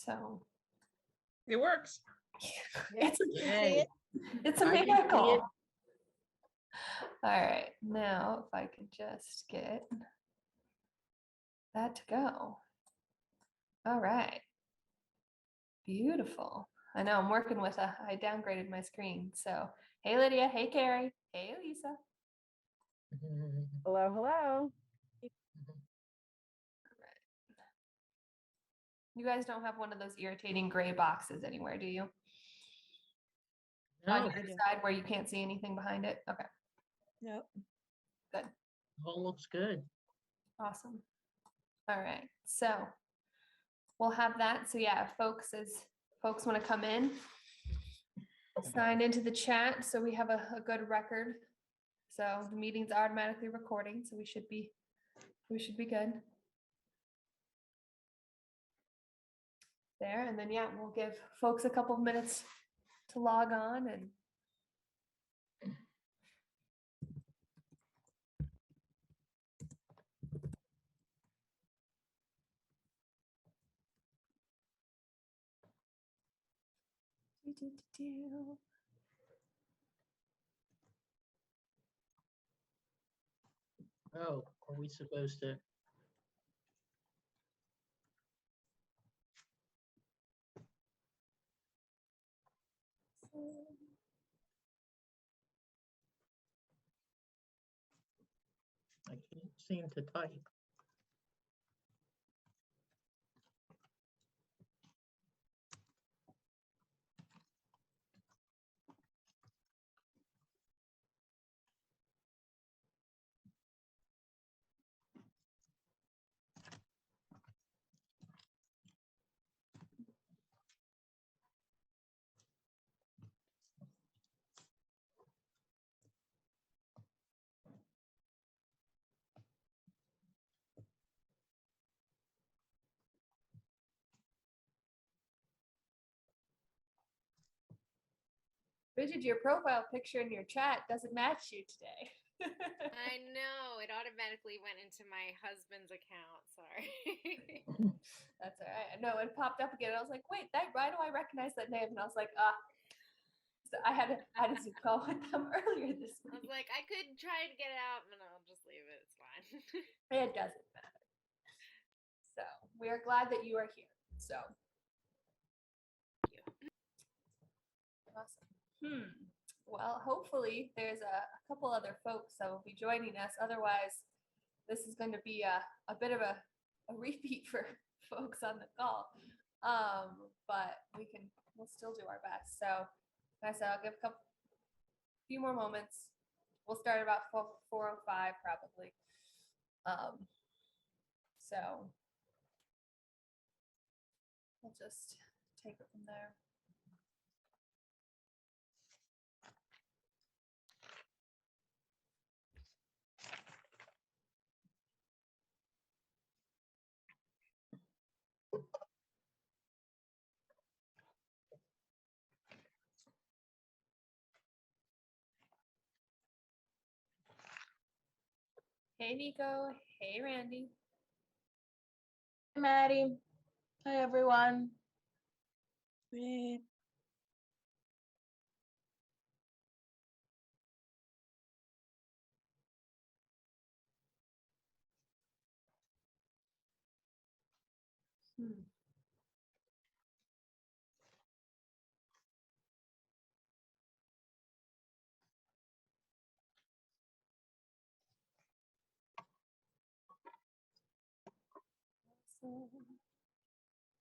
So It works. it's Yay. it's a I can see miracle. it. All right, now if I could just get that to go. All right. Beautiful. I know I'm working with I downgraded my screen. So, hey Lydia, hey Carrie, hey Lisa. Hello, hello. You guys don't have one of those irritating gray boxes anywhere, do you? No, On your side where you can't see anything behind it? Okay, Nope. good. all looks good. Awesome. All right, so we'll have that. So yeah, if folks want to come in, sign into the chat so we have a good record. So the meeting's automatically recording, so we should be good. There, and then yeah, we'll give folks a couple of minutes to log on and Oh, are we supposed to? I can't seem to type. Bridget, your profile picture in your chat doesn't match you today. I know, it automatically went into my husband's account. Sorry. That's all right. No, it popped up again. I was like, wait, why do I recognize that name? And I was like, so I had a Zoom call with them earlier this I was week. like, I could try to get it out, but I'll just leave it. It's fine. It doesn't matter. So we are glad that you are here. So Thank you. awesome. Well, hopefully there's a couple other folks that will be joining us. Otherwise, this is going to be a bit of a repeat for folks on the call. But we'll still do our best. So like I said, I'll give a few more moments. We'll start about 4:05 probably. So we'll just take it from there. Hey, Nico. Hey, Randy. Hi, Maddie. Hi, everyone. Hey.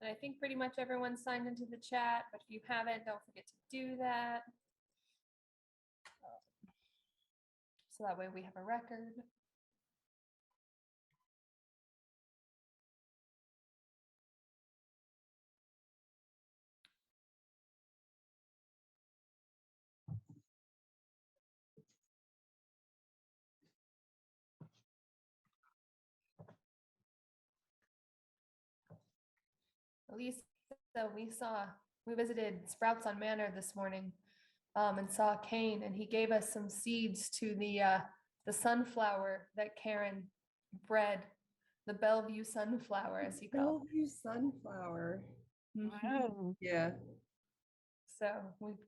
And I think pretty much everyone signed into the chat, but if you haven't, don't forget to do that. So that way we have a record. At least we visited Sprouts on Manor this morning and saw Kane, and he gave us some seeds to the sunflower that Karen bred, the Bellevue sunflower, as he called it. Bellevue sunflower. Wow. Yeah. So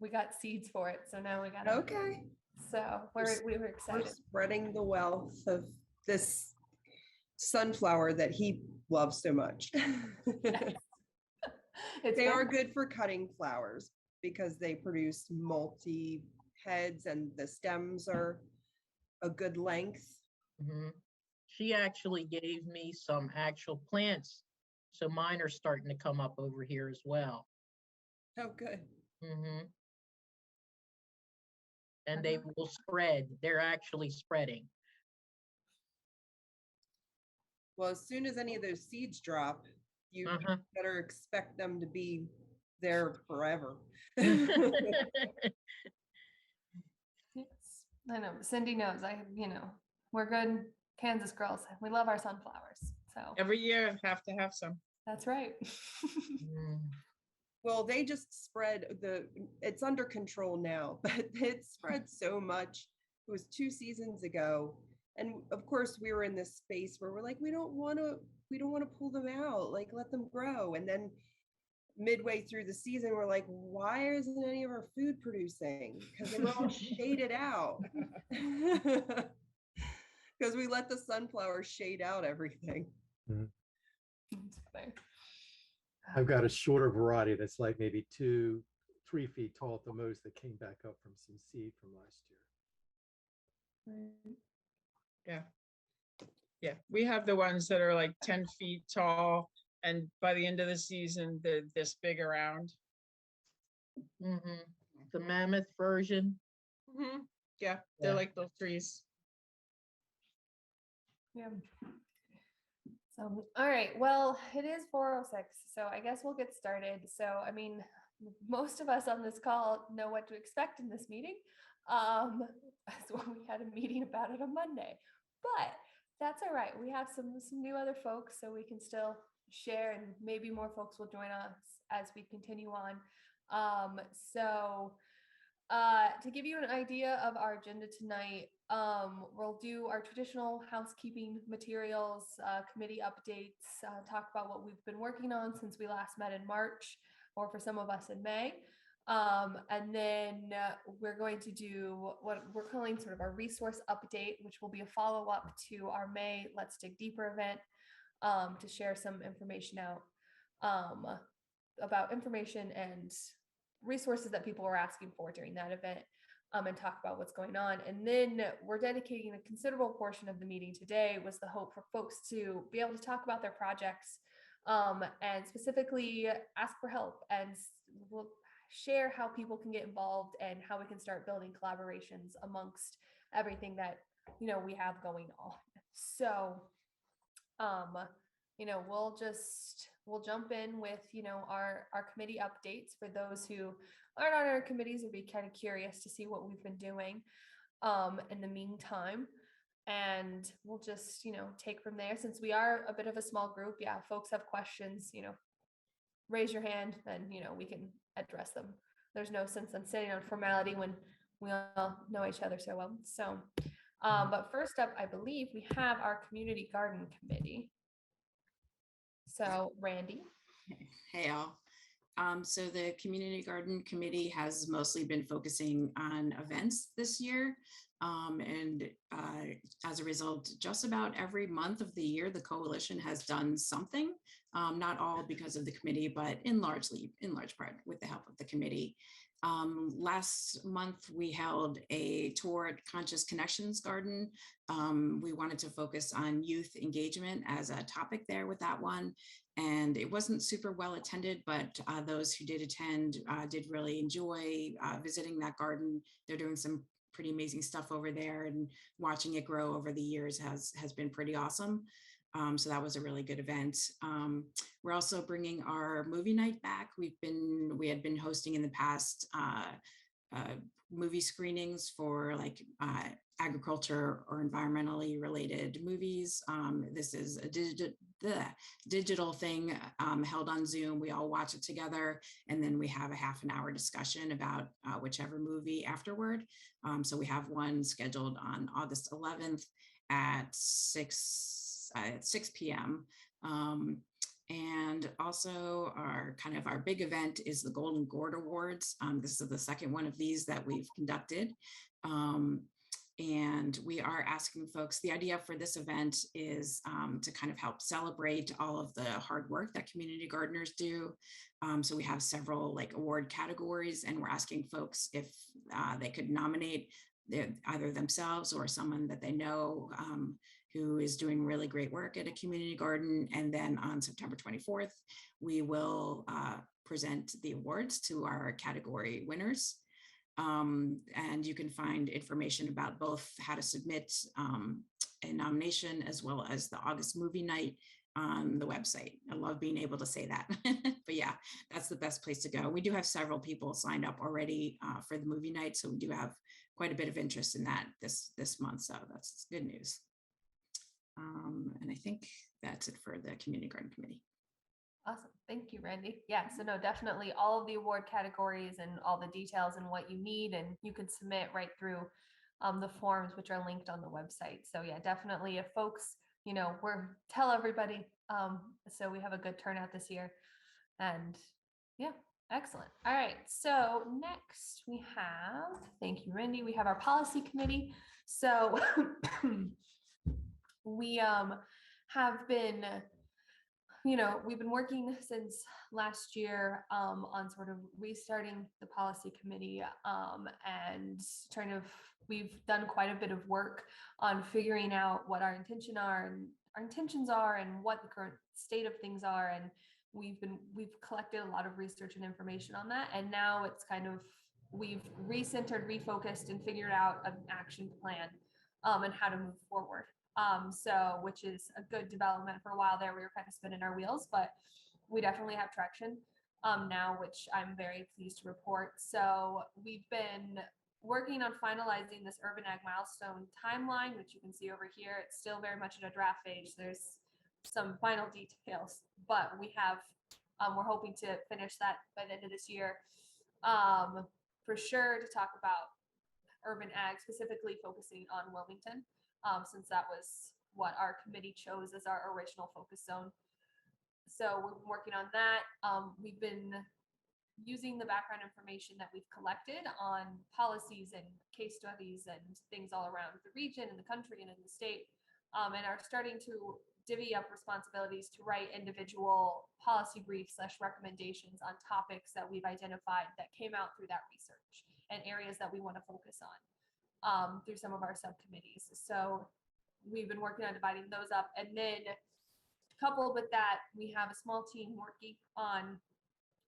we got seeds for it. So now we got Okay. So we were We're excited. spreading the wealth of this sunflower that he loves so much. It's They are been- good for cutting flowers because they produce multi heads and the stems are a good length. Mhm. She actually gave me some actual plants. So mine are starting to come up over here as well. Oh, good. hmm And they will spread. They're actually spreading. Well, as soon as any of those seeds drop, you Uh-huh. better expect them to be there forever. Yes, I know. Cindy knows. We're good Kansas girls. We love our sunflowers. So Every year have to have some. that's right. Mm. Well, they just spread it's under control now, but it spread so much. It was 2 seasons ago. And of course we were in this space where we're like, we don't want to pull them out, like let them grow. And then midway through the season, we're like, why isn't any of our food producing? Because they were all shaded out. Because we let the sunflowers shade out everything. It's funny. I've got a shorter variety that's like maybe 2-3 feet tall at the most that came back up from some seed from last year. Yeah. Yeah. We have the ones that are like 10 feet tall. And by the end of the season, they're this big around. Mhm. The mammoth version. Yeah. They're Yeah. like those trees. Yeah. So, all right. Well, it is 4:06, so I guess we'll get started. So, I mean, most of us on this call know what to expect in this meeting. That's why we had a meeting about it on Monday. But that's all right. We have some new other folks, so we can still share, and maybe more folks will join us as we continue on. So to give you an idea of our agenda tonight, we'll do our traditional housekeeping materials, committee updates, talk about what we've been working on since we last met in March, or for some of us in May. And then we're going to do what we're calling sort of our resource update, which will be a follow-up to our May Let's Dig Deeper event, to share some information out about information and resources that people were asking for during that event, and talk about what's going on. And then we're dedicating a considerable portion of the meeting today was the hope for folks to be able to talk about their projects, and specifically ask for help, and we'll share how people can get involved and how we can start building collaborations amongst everything that we have going on. So we'll jump in with our committee updates for those who aren't on our committees would be kind of curious to see what we've been doing in the meantime, and we'll just take from there. Since we are a bit of a small group, if folks have questions, raise your hand, then we can address them. There's no sense in sitting on formality when we all know each other so well. So but first up, I believe we have our community garden committee. So Randy. Hey all. So the Community Garden Committee has mostly been focusing on events this year. And as a result, just about every month of the year, the coalition has done something, not all because of the committee, but in large part with the help of the committee. Last month, we held a tour at Conscious Connections Garden. We wanted to focus on youth engagement as a topic there with that one. And it wasn't super well attended, but those who did attend did really enjoy visiting that garden. They're doing some pretty amazing stuff over there, and watching it grow over the years has been pretty awesome. So that was a really good event. We're also bringing our movie night back. We had been hosting in the past movie screenings for like agriculture or environmentally related movies. This is a digital thing held on Zoom. We all watch it together, and then we have a half an hour discussion about whichever movie afterward. So we have one scheduled on August 11th at 6 p.m. And also our big event is the Golden Gourd Awards. This is the second one of these that we've conducted. And we are asking folks, the idea for this event is to kind of help celebrate all of the hard work that community gardeners do. So we have several like award categories, and we're asking folks if they could nominate either themselves or someone that they know who is doing really great work at a community garden. And then on September 24th, we will present the awards to our category winners. And you can find information about both how to submit a nomination as well as the August movie night on the website. I love being able to say that, but yeah, that's the best place to go. We do have several people signed up already for the movie night, so we do have quite a bit of interest in that this month, so that's good news. And I think that's it for the Community Garden Committee. Awesome. Thank you, Randy. Yeah, so no, definitely all of the award categories and all the details and what you need, and you can submit right through the forms, which are linked on the website. So yeah, definitely if folks, tell everybody. So we have a good turnout this year. And yeah, excellent. All right. So next we have, thank you, Randy. We have our policy committee. So we have been, we've been working since last year on sort of restarting the policy committee and we've done quite a bit of work on figuring out what our intentions are and what the current state of things are. And we've collected a lot of research and information on that. And now it's we've recentered, refocused, and figured out an action plan and how to move forward. So which is a good development. For a while there, we were kind of spinning our wheels, but we definitely have traction now, which I'm very pleased to report. So we've been working on finalizing this Urban Ag milestone timeline, which you can see over here. It's still very much in a draft phase. There's some final details, but we have, we're hoping to finish that by the end of this year. For sure, to talk about urban ag, specifically focusing on Wilmington, since that was what our committee chose as our original focus zone. So we're working on that. We've been using the background information that we've collected on policies and case studies and things all around the region and the country and in the state, and are starting to divvy up responsibilities to write individual policy briefs / recommendations on topics that we've identified that came out through that research and areas that we want to focus on through some of our subcommittees. So we've been working on dividing those up, and then coupled with that, we have a small team working on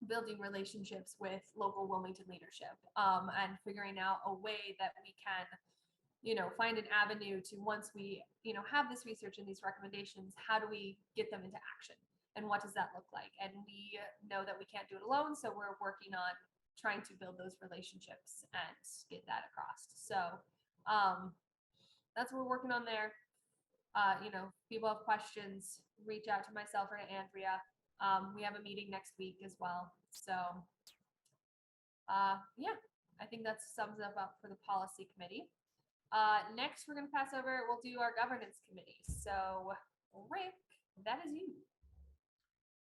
building relationships with local Wilmington leadership and figuring out a way that we can, find an avenue to, once we, have this research and these recommendations, how do we get them into action and what does that look like? And we know that we can't do it alone. So we're working on trying to build those relationships and get that across. So that's what we're working on there. People have questions, reach out to myself or to Andrea. We have a meeting next week as well. So yeah, I think that sums it up for the policy committee. Next, we're going to pass over, we'll do our governance committee. So Rick, that is you.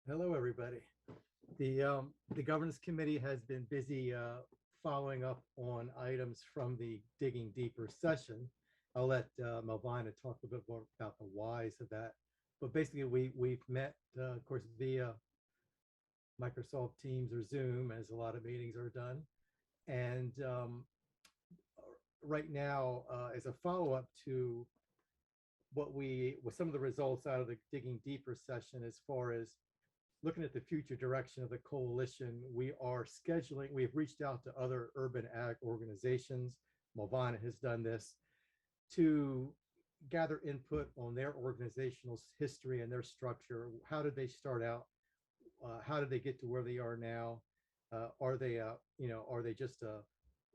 Hello, everybody. The governance committee has been busy following up on items from the Digging Deeper session. I'll let Melvina talk a bit more about the whys of that. But basically, we've met, of course, via Microsoft Teams or Zoom, as a lot of meetings are done. And right now, as a follow-up to with some of the results out of the Digging Deeper session, as far as looking at the future direction of the coalition, we've reached out to other urban ag organizations. Melvina has done this to gather input on their organizational history and their structure. How did they start out? How did they get to where they are now? Are they just a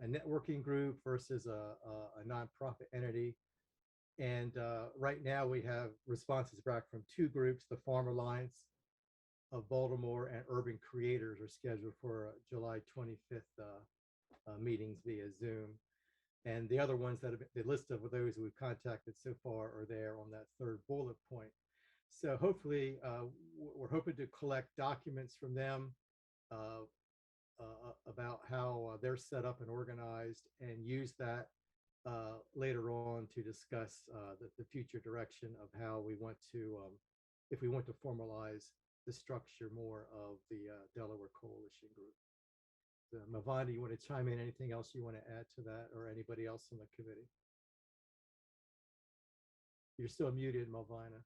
networking group versus a nonprofit entity? And right now we have responses back from two groups. The Farm Alliance of Baltimore and Urban Creators are scheduled for July 25th meetings via Zoom. And the other ones that have been, the list of those we've contacted so far are there on that third bullet point. So hopefully, we're hoping to collect documents from them uh, about how they're set up and organized, and use that later on to discuss the future direction of how we want to, if we want to formalize the structure more of the Delaware Coalition Group. Mavanda, you want to chime in? Anything else you want to add to that, or anybody else on the committee? You're still muted, Mavanda.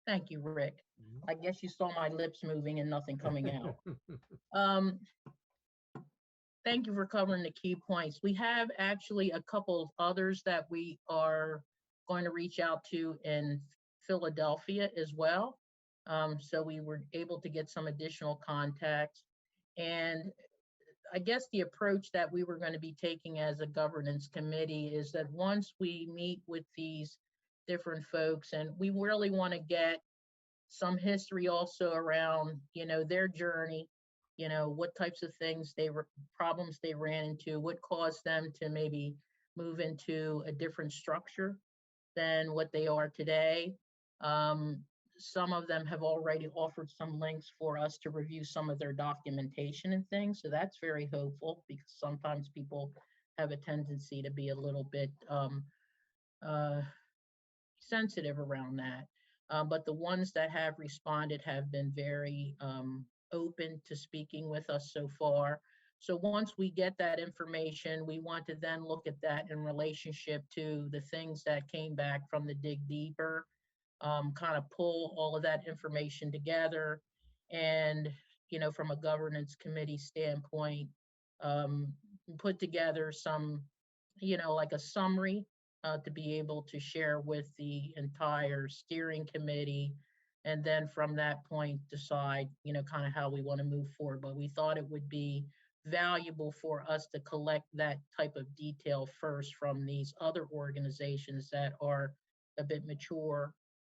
Thank you, Rick. Mhm. I guess you saw my lips moving and nothing coming out. Um, Thank you for covering the key points. We have actually a couple of others that we are going to reach out to in Philadelphia as well. So we were able to get some additional contacts. And I guess the approach that we were going to be taking as a governance committee is that once we meet with these different folks, and we really want to get some history also around, their journey, what types of things problems they ran into, what caused them to maybe move into a different structure than what they are today. Some of them have already offered some links for us to review some of their documentation and things. So that's very hopeful, because sometimes people have a tendency to be a little bit sensitive around that. But the ones that have responded have been very open to speaking with us so far. So once we get that information, we want to then look at that in relationship to the things that came back from the Dig Deeper, kind of pull all of that information together, and, from a governance committee standpoint, put together some, like a summary to be able to share with the entire steering committee. And then from that point, decide, kind of how we want to move forward. But we thought it would be valuable for us to collect that type of detail first from these other organizations that are a bit mature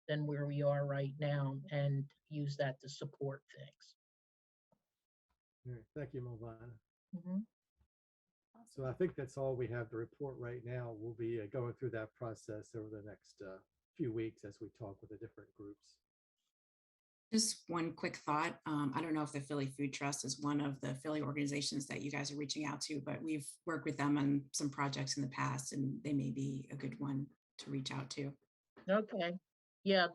than where we are right now, and use that to support things. All right, thank you, Mavanda. Mhm. So I think that's all we have to report right now. We'll be going through that process over the next few weeks as we talk with the different groups. Just one quick thought. I don't know if the Philly Food Trust is one of the Philly organizations that you guys are reaching out to, but we've worked with them on some projects in the past, and they may be a good one to reach out to. Okay. Yeah,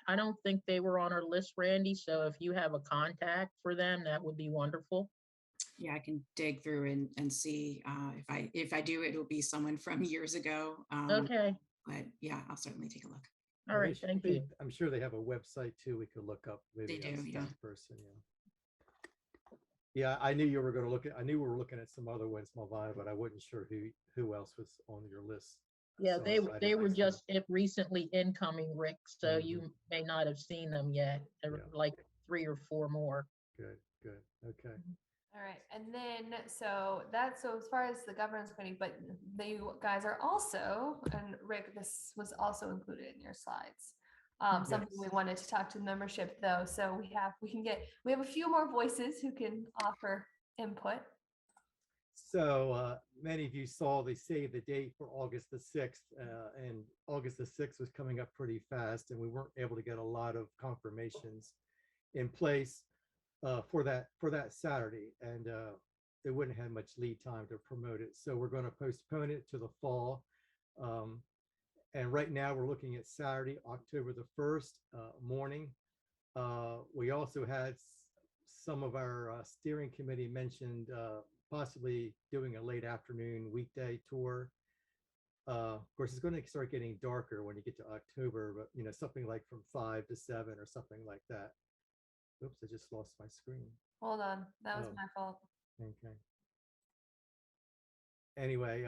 I don't think they were on our list, Randy. So if you have a contact for them, that would be wonderful. Yeah, I can dig through and see if I do, it'll be someone from years ago. Okay. But yeah, I'll certainly take a look. All right. Thank you. I'm sure they have a website too. We could look up maybe They a do, yeah. staff person. Yeah, I knew you were going to look at. I knew we were looking at some other ones, Malvina, but I wasn't sure who else was on your list. Yeah, So they I they didn't were see just recently incoming, Rick. So you may not have seen them yet. There were Yeah. like 3 or 4 more. Good. Okay. All right, and then so as far as the governance committee, but you guys are also, and Rick, this was also included in your slides. Something we Yes. wanted to talk to the membership though, so we have a few more voices who can offer input. So many of you saw they saved the date for August the 6th, and August the 6th was coming up pretty fast, and we weren't able to get a lot of confirmations in place for that Saturday, and they wouldn't have much lead time to promote it. So we're going to postpone it to the fall. And right now we're looking at Saturday, October the 1st morning. We also had some of our steering committee mentioned possibly doing a late afternoon weekday tour. Of course, it's going to start getting darker when you get to October, but something like from 5 to 7 or something like that. Oops, I just lost my screen. Hold on, that was Oh. my fault. Okay. Anyway,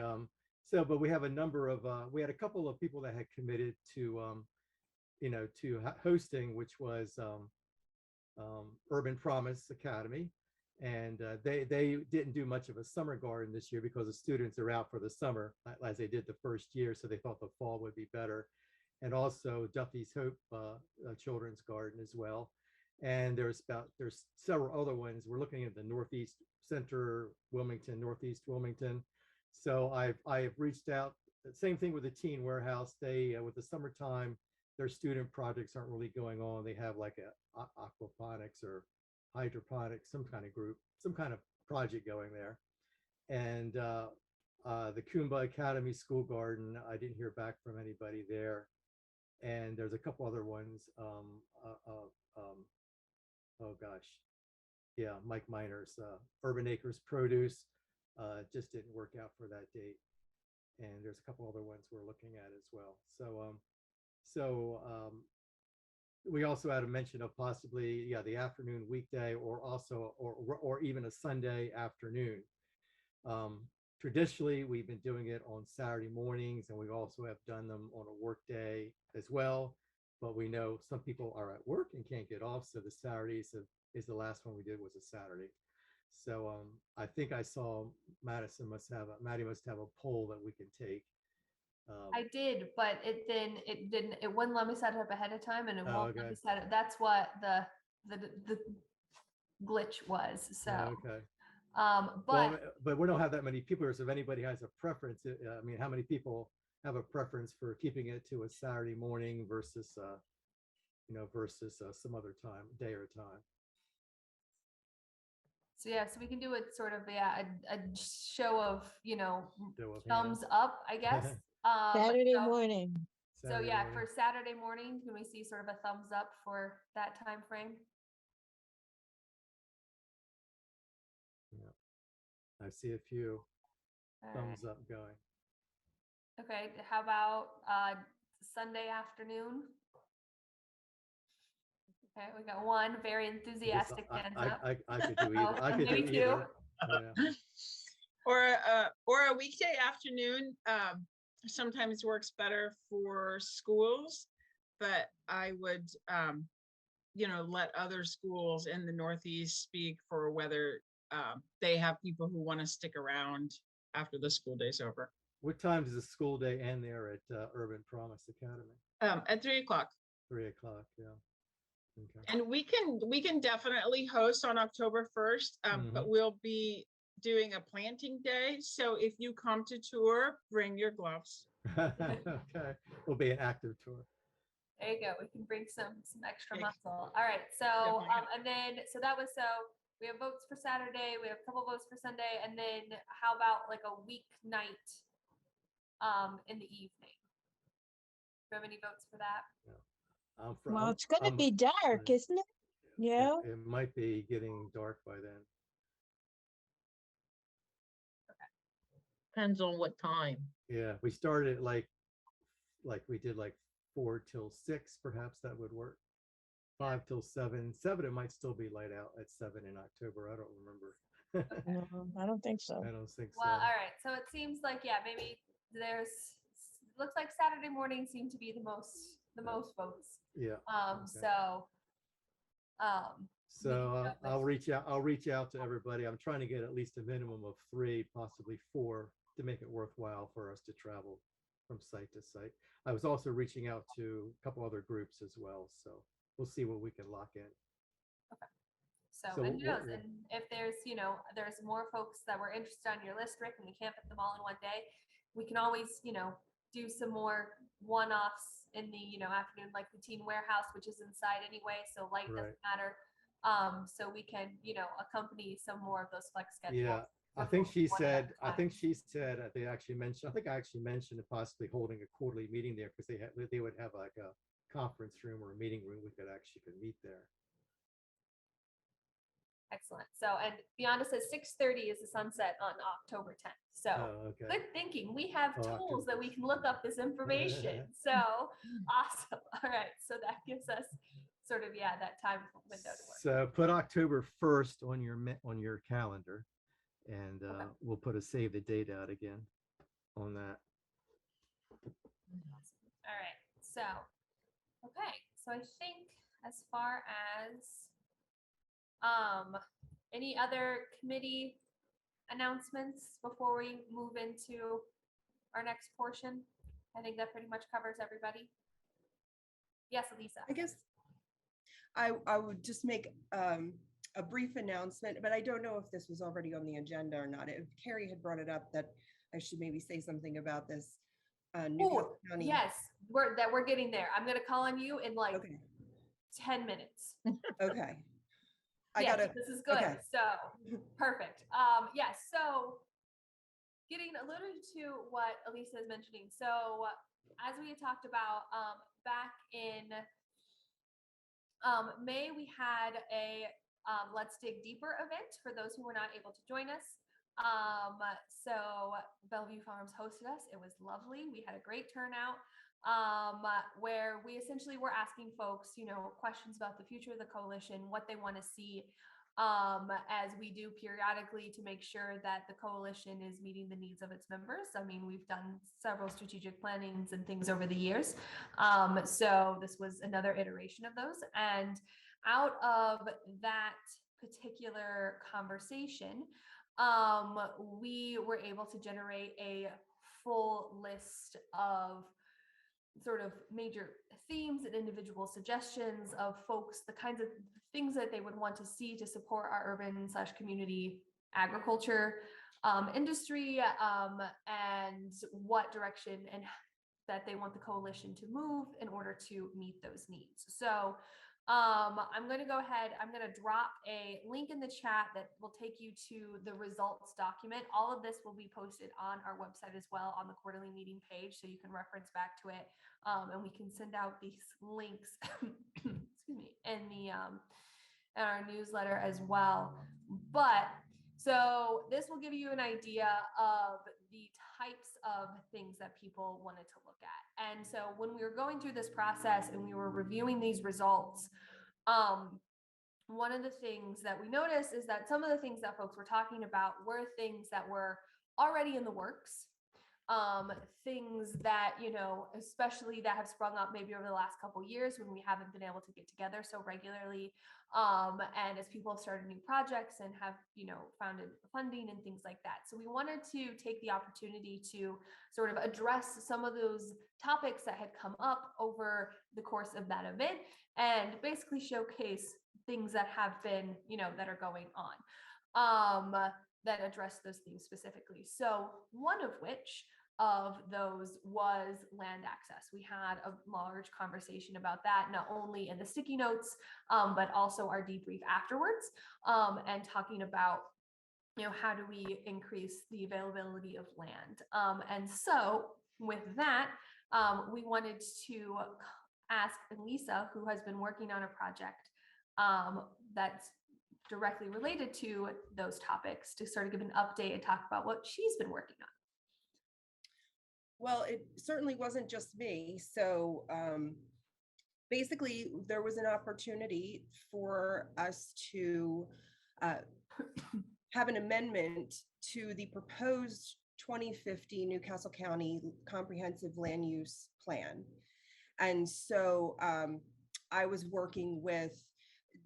but we have a number of, we had a couple of people that had committed to, to hosting, which was Urban Promise Academy. And they didn't do much of a summer garden this year because the students are out for the summer, as they did the first year. So they thought the fall would be better. And also Duffy's Hope Children's Garden as well. And there's several other ones. We're looking at the Northeast Center, Wilmington, Northeast Wilmington. So I've reached out. Same thing with the Teen Warehouse. They with the summertime, their student projects aren't really going on. They have like aquaponics or hydroponics, some kind of group, some kind of project going there. And the Kumba Academy School Garden, I didn't hear back from anybody there. And there's a couple other ones. Oh gosh, yeah, Mike Miner's Urban Acres Produce just didn't work out for that date. And there's a couple other ones we're looking at as well. So we also had a mention of possibly, yeah, the afternoon weekday, or also, or even a Sunday afternoon. Traditionally, we've been doing it on Saturday mornings, and we also have done them on a work day as well. But we know some people are at work and can't get off, so the Saturdays is the last one we did was a Saturday. So I think I saw Maddie must have a poll that we can take. I did, but it didn't, it wouldn't let me set it up ahead of time, and it won't let okay. me set it. That's what the glitch was. So, Okay. but But we don't have that many people. So if anybody has a preference, I mean, how many people have a preference for keeping it to a Saturday morning versus, versus some other time, day or time? so yeah, so we can do it sort of, yeah, a show of, Show of thumbs hands. up, I guess. Saturday so- morning. So Saturday yeah, morning. for Saturday morning, can we see sort of a thumbs up for that time frame? I see a few All thumbs right. up going. Okay, how about Sunday afternoon? Okay, we got one very enthusiastic I, hands I, up. I could do either. Oh, I could do maybe two. either. Yeah. Or a weekday afternoon sometimes works better for schools, but I would let other schools in the Northeast speak for whether they have people who want to stick around after the school day's over. What time does the school day end there at Urban Promise Academy? At 3:00. 3 o'clock. Yeah. Okay. And we can definitely host on October 1st, but we'll be doing a planting day. So if you come to tour, bring your gloves. Okay. Will be an active tour. There you go. We can bring some extra Yeah. muscle. All right. So Definitely. and then we have votes for Saturday. We have a couple votes for Sunday, and then how about like a weeknight in the evening? Do you have any votes for that? Well, it's going to be dark, isn't it? Yeah. It might be getting dark by then. Depends on what time. Yeah, we started like we did like 4 till 6, perhaps that would work. 5 till 7. 7, it might still be light out at 7 in October. I don't remember. No, I don't think so. I don't think so. Well, all right. So it seems like, yeah, maybe looks like Saturday morning seemed to be the most votes. Yeah. So I'll reach out to everybody. I'm trying to get at least a minimum of 3, possibly 4, to make it worthwhile for us to travel from site to site. I was also reaching out to a couple other groups as well, so we'll see what we can lock in. Okay. So So and who what- knows, and if there's more folks that were interested on your list, Rick, and we can't put them all in one day, we can always do some more one-offs in the afternoon, like the teen warehouse, which is inside anyway, so light Right. doesn't matter. So we can accompany some more of those flex schedules. Yeah, I for think folks she who want it at said, a I time. think she said that they actually mentioned, I think I actually mentioned possibly holding a quarterly meeting there, because they would have like a conference room or a meeting room we could meet there. Excellent. So, and Beyonda says 6:30 is the sunset on October 10th. So Oh, okay. good thinking. We have Oh, tools October. that we can look up this information. So awesome. All right. So that gives us sort of, that time window to work. So put October 1st on your calendar, and we'll put a save the date out again on that. All right. So, okay. So I think as far as any other committee announcements before we move into our next portion, I think that pretty much covers everybody. Yes, Elisa. I guess I would just make a brief announcement, but I don't know if this was already on the agenda or not. If Carrie had brought it up, that I should maybe say something about this. Newcastle County. yes, we're getting there. I'm gonna call on you in like Okay. 10 minutes. Okay. I Yes, gotta, this is good. okay. So perfect. Yes. So getting alluded to what Elisa is mentioning. So as we had talked about back in May, we had a Let's Dig Deeper event for those who were not able to join us. So Bellevue Farms hosted us. It was lovely. We had a great turnout where we essentially were asking folks, questions about the future of the coalition, what they want to see as we do periodically to make sure that the coalition is meeting the needs of its members. I mean, we've done several strategic plannings and things over the years. So this was another iteration of those. And out of that particular conversation, we were able to generate a full list of sort of major themes and individual suggestions of folks, the kinds of things that they would want to see to support our urban/community agriculture industry, and what direction and that they want the coalition to move in order to meet those needs. So I'm going to go ahead, I'm going to drop a link in the chat that will take you to the results document. All of this will be posted on our website as well on the quarterly meeting page, so you can reference back to it, and we can send out these links excuse me, in our newsletter as well. But so this will give you an idea of the types of things that people wanted to look at. And so when we were going through this process and we were reviewing these results, one of the things that we noticed is that some of the things that folks were talking about were things that were already in the works. Things that, especially that have sprung up maybe over the last couple of years when we haven't been able to get together so regularly. And as people have started new projects and have, found funding and things like that. So we wanted to take the opportunity to sort of address some of those topics that had come up over the course of that event and basically showcase things that have been, that are going on, that address those things specifically. So one of which of those was land access. We had a large conversation about that, not only in the sticky notes, but also our debrief afterwards, and talking about, how do we increase the availability of land? And so with that, we wanted to ask Elisa, who has been working on a project that's directly related to those topics, to sort of give an update and talk about what she's been working on. Well, it certainly wasn't just me. So basically, there was an opportunity for us to have an amendment to the proposed 2050 Newcastle County Comprehensive Land Use Plan. And so I was working with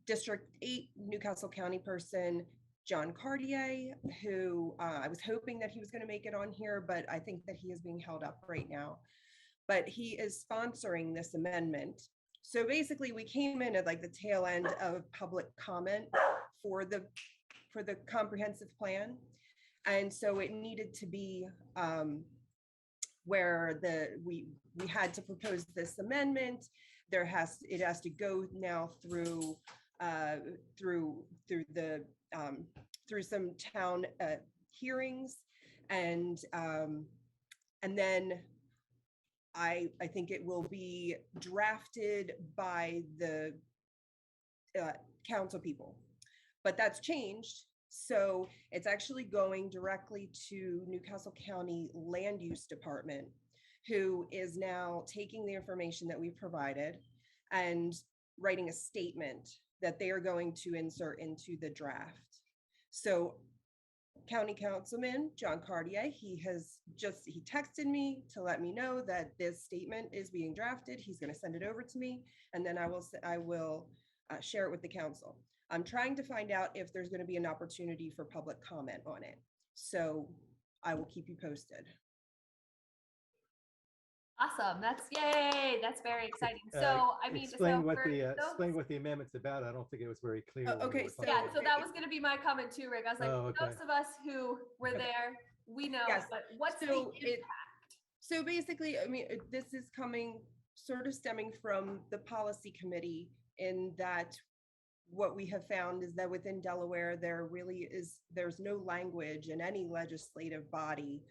District 8 Newcastle County person, John Cartier, who I was hoping that he was going to make it on here, but I think that he is being held up right now. But he is sponsoring this amendment. So basically we came in at like the tail end of public comment for the comprehensive plan. And so it needed to be where we had to propose this amendment. It has to go now through some town hearings, and then I think it will be drafted by the council people, but that's changed. So it's actually going directly to Newcastle County Land Use Department, who is now taking the information that we've provided and writing a statement that they are going to insert into the draft. So County Councilman John Cartier, he texted me to let me know that this statement is being drafted. He's going to send it over to me, and then I will share it with the council. I'm trying to find out if there's going to be an opportunity for public comment on it. So I will keep you posted. Awesome. Yay. That's very exciting. So, I mean, explain what the amendment's about. I don't think it was very clear. Okay. So that was going to be my comment too, Rick. I was like, those of us who were there, we know, yes. But what's the impact? So basically, I mean, this is coming, sort of stemming from the policy committee, in that what we have found is that within Delaware, there's no language in any legislative body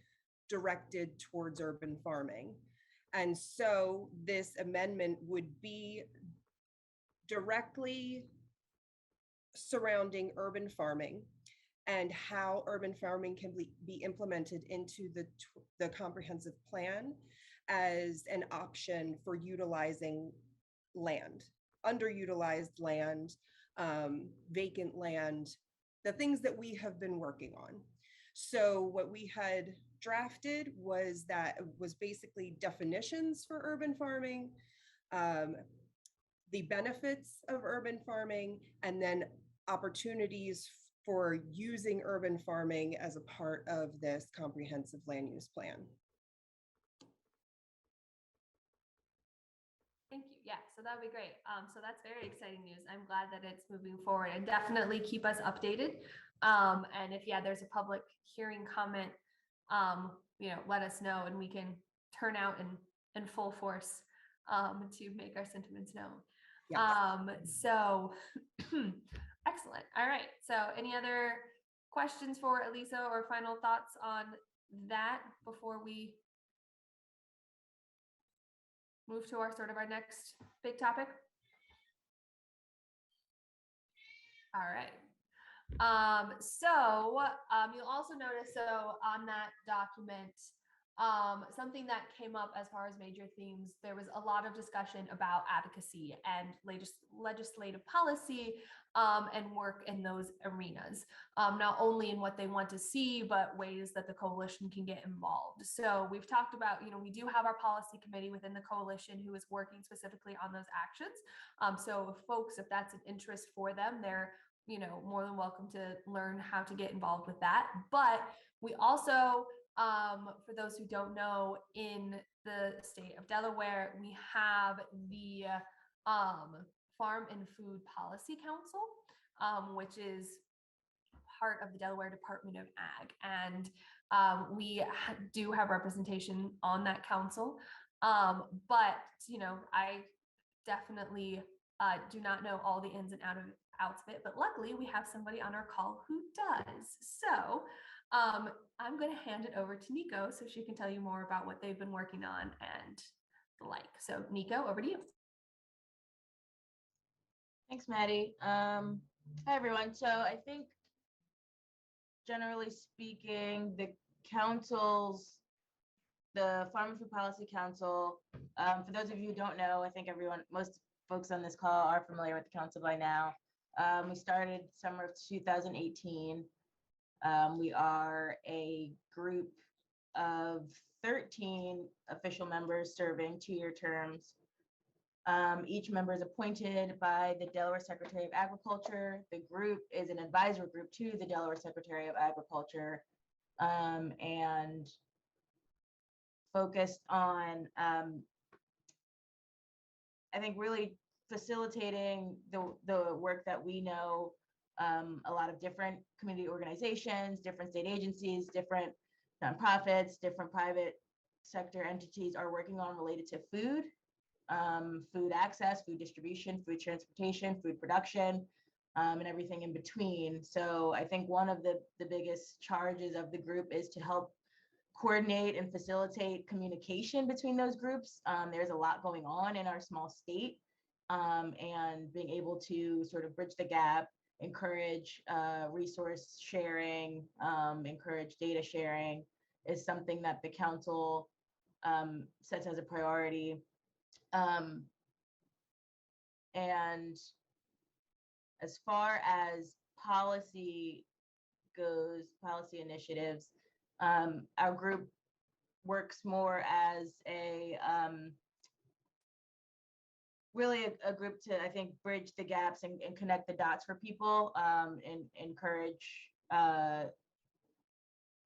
directed towards urban farming. And so this amendment would be directly surrounding urban farming and how urban farming can be implemented into the comprehensive plan as an option for utilizing land, underutilized land, vacant land, the things that we have been working on. So what we had drafted was basically definitions for urban farming, the benefits of urban farming, and then opportunities for using urban farming as a part of this comprehensive land use plan. Thank you. Yeah, so that would be great. So that's very exciting news. I'm glad that it's moving forward, and definitely keep us updated. And if, there's a public hearing comment, let us know, and we can turn out in full force to make our sentiments known. Yes. So excellent. All right. So any other questions for Elisa or final thoughts on that before we move to our next big topic? All right. You'll also notice, on that document, something that came up as far as major themes, there was a lot of discussion about advocacy and legislative policy, and work in those arenas, not only in what they want to see, but ways that the coalition can get involved. So we've talked about, we do have our policy committee within the coalition who is working specifically on those actions. So if that's an interest for them, they're more than welcome to learn how to get involved with that. But we also, for those who don't know, in the state of Delaware, we have the Farm and Food Policy Council, which is part of the Delaware Department of Ag. And we do have representation on that council. But, I definitely do not know all the ins and outs of it, but luckily we have somebody on our call who does. So I'm going to hand it over to Nico so she can tell you more about what they've been working on and the like. So Nico, over to you. Thanks, Maddie. Hi, everyone. So I think, generally speaking, the Farm and Food Policy Council, for those of you who don't know, I think most folks on this call are familiar with the council by now. We started summer of 2018. We are a group of 13 official members serving 2-year terms. Each member is appointed by the Delaware Secretary of Agriculture. The group is an advisory group to the Delaware Secretary of Agriculture, and focused on, I think, really facilitating the work that we know a lot of different community organizations, different state agencies, different nonprofits, different private sector entities are working on related to food, food access, food distribution, food transportation, food production, and everything in between. So I think one of the biggest charges of the group is to help coordinate and facilitate communication between those groups. There's a lot going on in our small state, and being able to sort of bridge the gap, encourage resource sharing, encourage data sharing is something that the council sets as a priority. And as far as policy goes, policy initiatives, our group works more as really a group to, I think, bridge the gaps and connect the dots for people, and encourage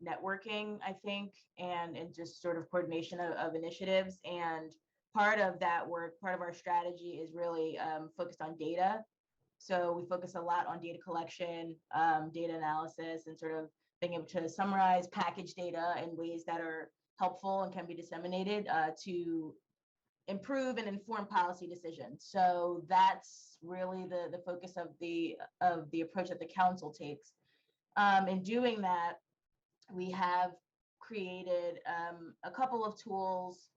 networking, I think, and just sort of coordination of initiatives. And part of that work, part of our strategy is really focused on data. So we focus a lot on data collection, data analysis, and sort of being able to summarize, package data in ways that are helpful and can be disseminated to improve and inform policy decisions. So that's really the focus of the approach that the council takes. In doing that, we have created a couple of tools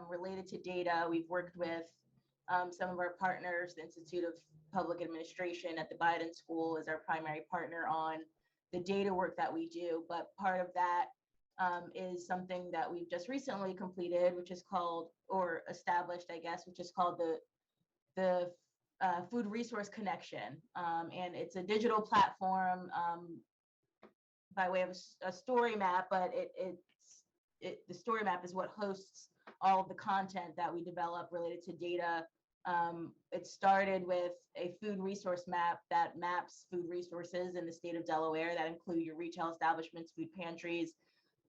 related to data. We've worked with some of our partners. The Institute of Public Administration at the Biden School is our primary partner on the data work that we do. But part of that is something that we've just recently completed, which is called, or established, I guess, which is called the Food Resource Connection. And it's a digital platform by way of a story map, but the story map is what hosts all of the content that we develop related to data. It started with a food resource map that maps food resources in the state of Delaware that include your retail establishments, food pantries,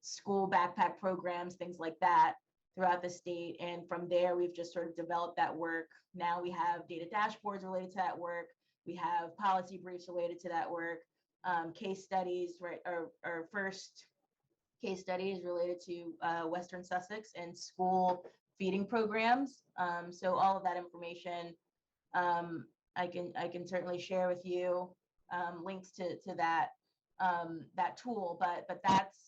school backpack programs, things like that throughout the state. And from there, we've just sort of developed that work. Now we have data dashboards related to that work. We have policy briefs related to that work. Case studies, right? Our first case study is related to Western Sussex and school feeding programs. So all of that information, I can certainly share with you links to that that tool. But that's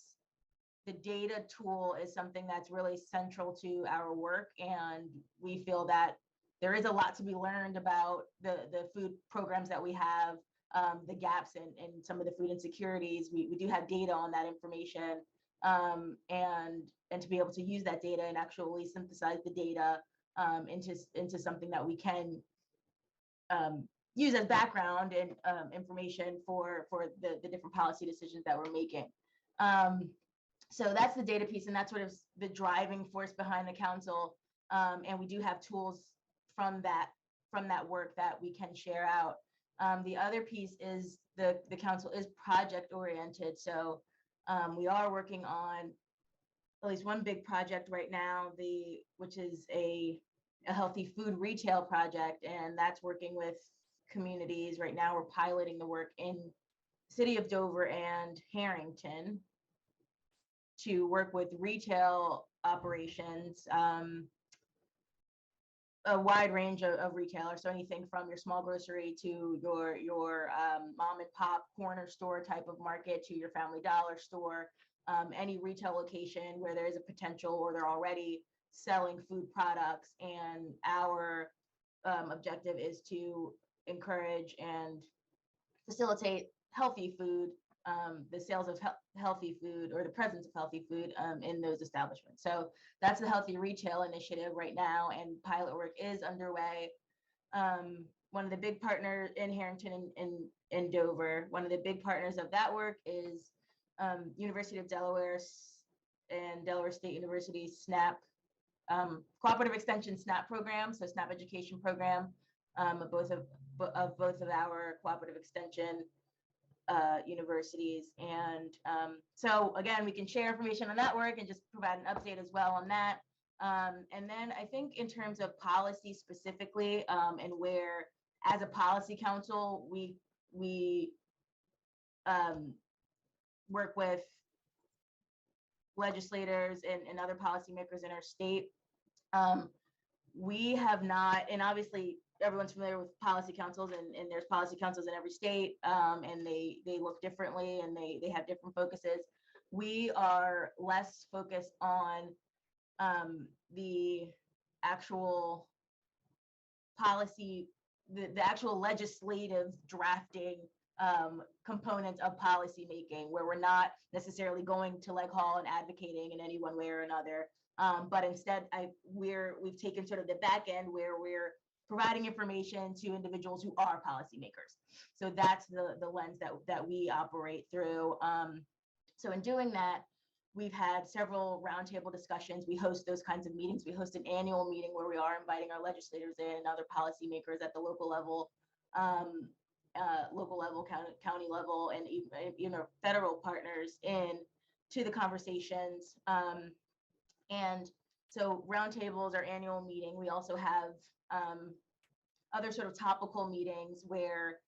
the data tool is something that's really central to our work, and we feel that there is a lot to be learned about the food programs that we have, the gaps in some of the food insecurities. We do have data on that information, and to be able to use that data and actually synthesize the data into something that we can use as background and information for the different policy decisions that we're making. So that's the data piece, and that's sort of the driving force behind the council. And we do have tools from that work that we can share out. The other piece is the council is project oriented. So we are working on at least one big project right now, which is a healthy food retail project, and that's working with communities. Right now, we're piloting the work in the city of Dover and Harrington to work with retail operations, a wide range of retailers. So anything from your small grocery to your mom and pop corner store type of market to your Family Dollar store, any retail location where there is a potential or they're already selling food products. And our objective is to encourage and facilitate healthy food, the sales of healthy food or the presence of healthy food in those establishments. So that's the Healthy Retail Initiative right now, and pilot work is underway. One of the big partners in Harrington and Dover, one of the big partners of that work is University of Delaware and Delaware State University SNAP, Cooperative Extension SNAP program, so SNAP education program of both of our cooperative extension universities. And so again, we can share information on that work and just provide an update as well on that. And then I think in terms of policy specifically, and where as a policy council, we work with legislators and other policymakers in our state. We have not, and obviously everyone's familiar with policy councils, and there's policy councils in every state, and they look differently and they have different focuses. We are less focused on the actual policy, the actual legislative drafting components of policy making, where we're not necessarily going to Leg Hall and advocating in any one way or another. But instead, we've taken sort of the back end where we're providing information to individuals who are policymakers. So that's the lens that we operate through. So in doing that, we've had several roundtable discussions. We host those kinds of meetings. We host an annual meeting where we are inviting our legislators in and other policymakers at the local level, county level, and even federal partners in to the conversations. And so roundtables, our annual meeting. We also have other sort of topical meetings where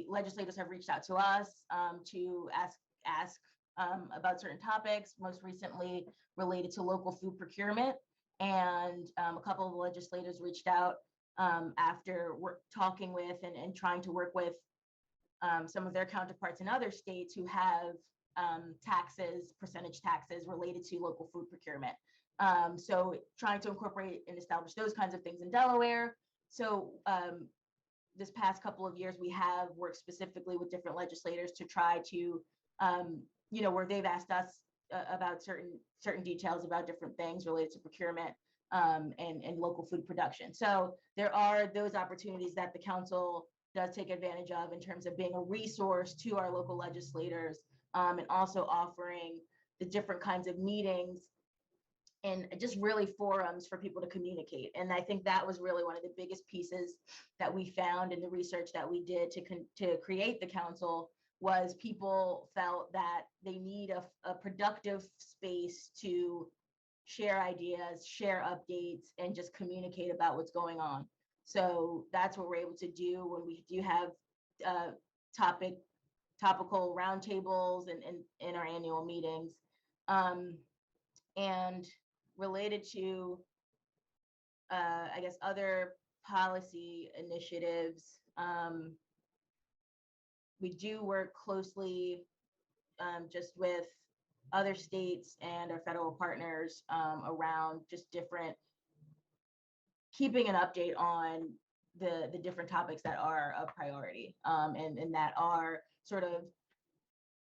legislators have reached out to us to ask about certain topics, most recently related to local food procurement. And a couple of legislators reached out after talking with and trying to work with some of their counterparts in other states who have taxes, percentage taxes related to local food procurement. So trying to incorporate and establish those kinds of things in Delaware. So this past couple of years, we have worked specifically with different legislators to try to, where they've asked us about certain details about different things related to procurement and local food production. So there are those opportunities that the council does take advantage of in terms of being a resource to our local legislators, and also offering the different kinds of meetings and just really forums for people to communicate. And I think that was really one of the biggest pieces that we found in the research that we did to create the council, was people felt that they need a productive space to share ideas, share updates, and just communicate about what's going on. So that's what we're able to do when we do have topical roundtables and in our annual meetings. And related to, I guess, other policy initiatives, we do work closely just with other states and our federal partners around just keeping an update on the different topics that are a priority and that are sort of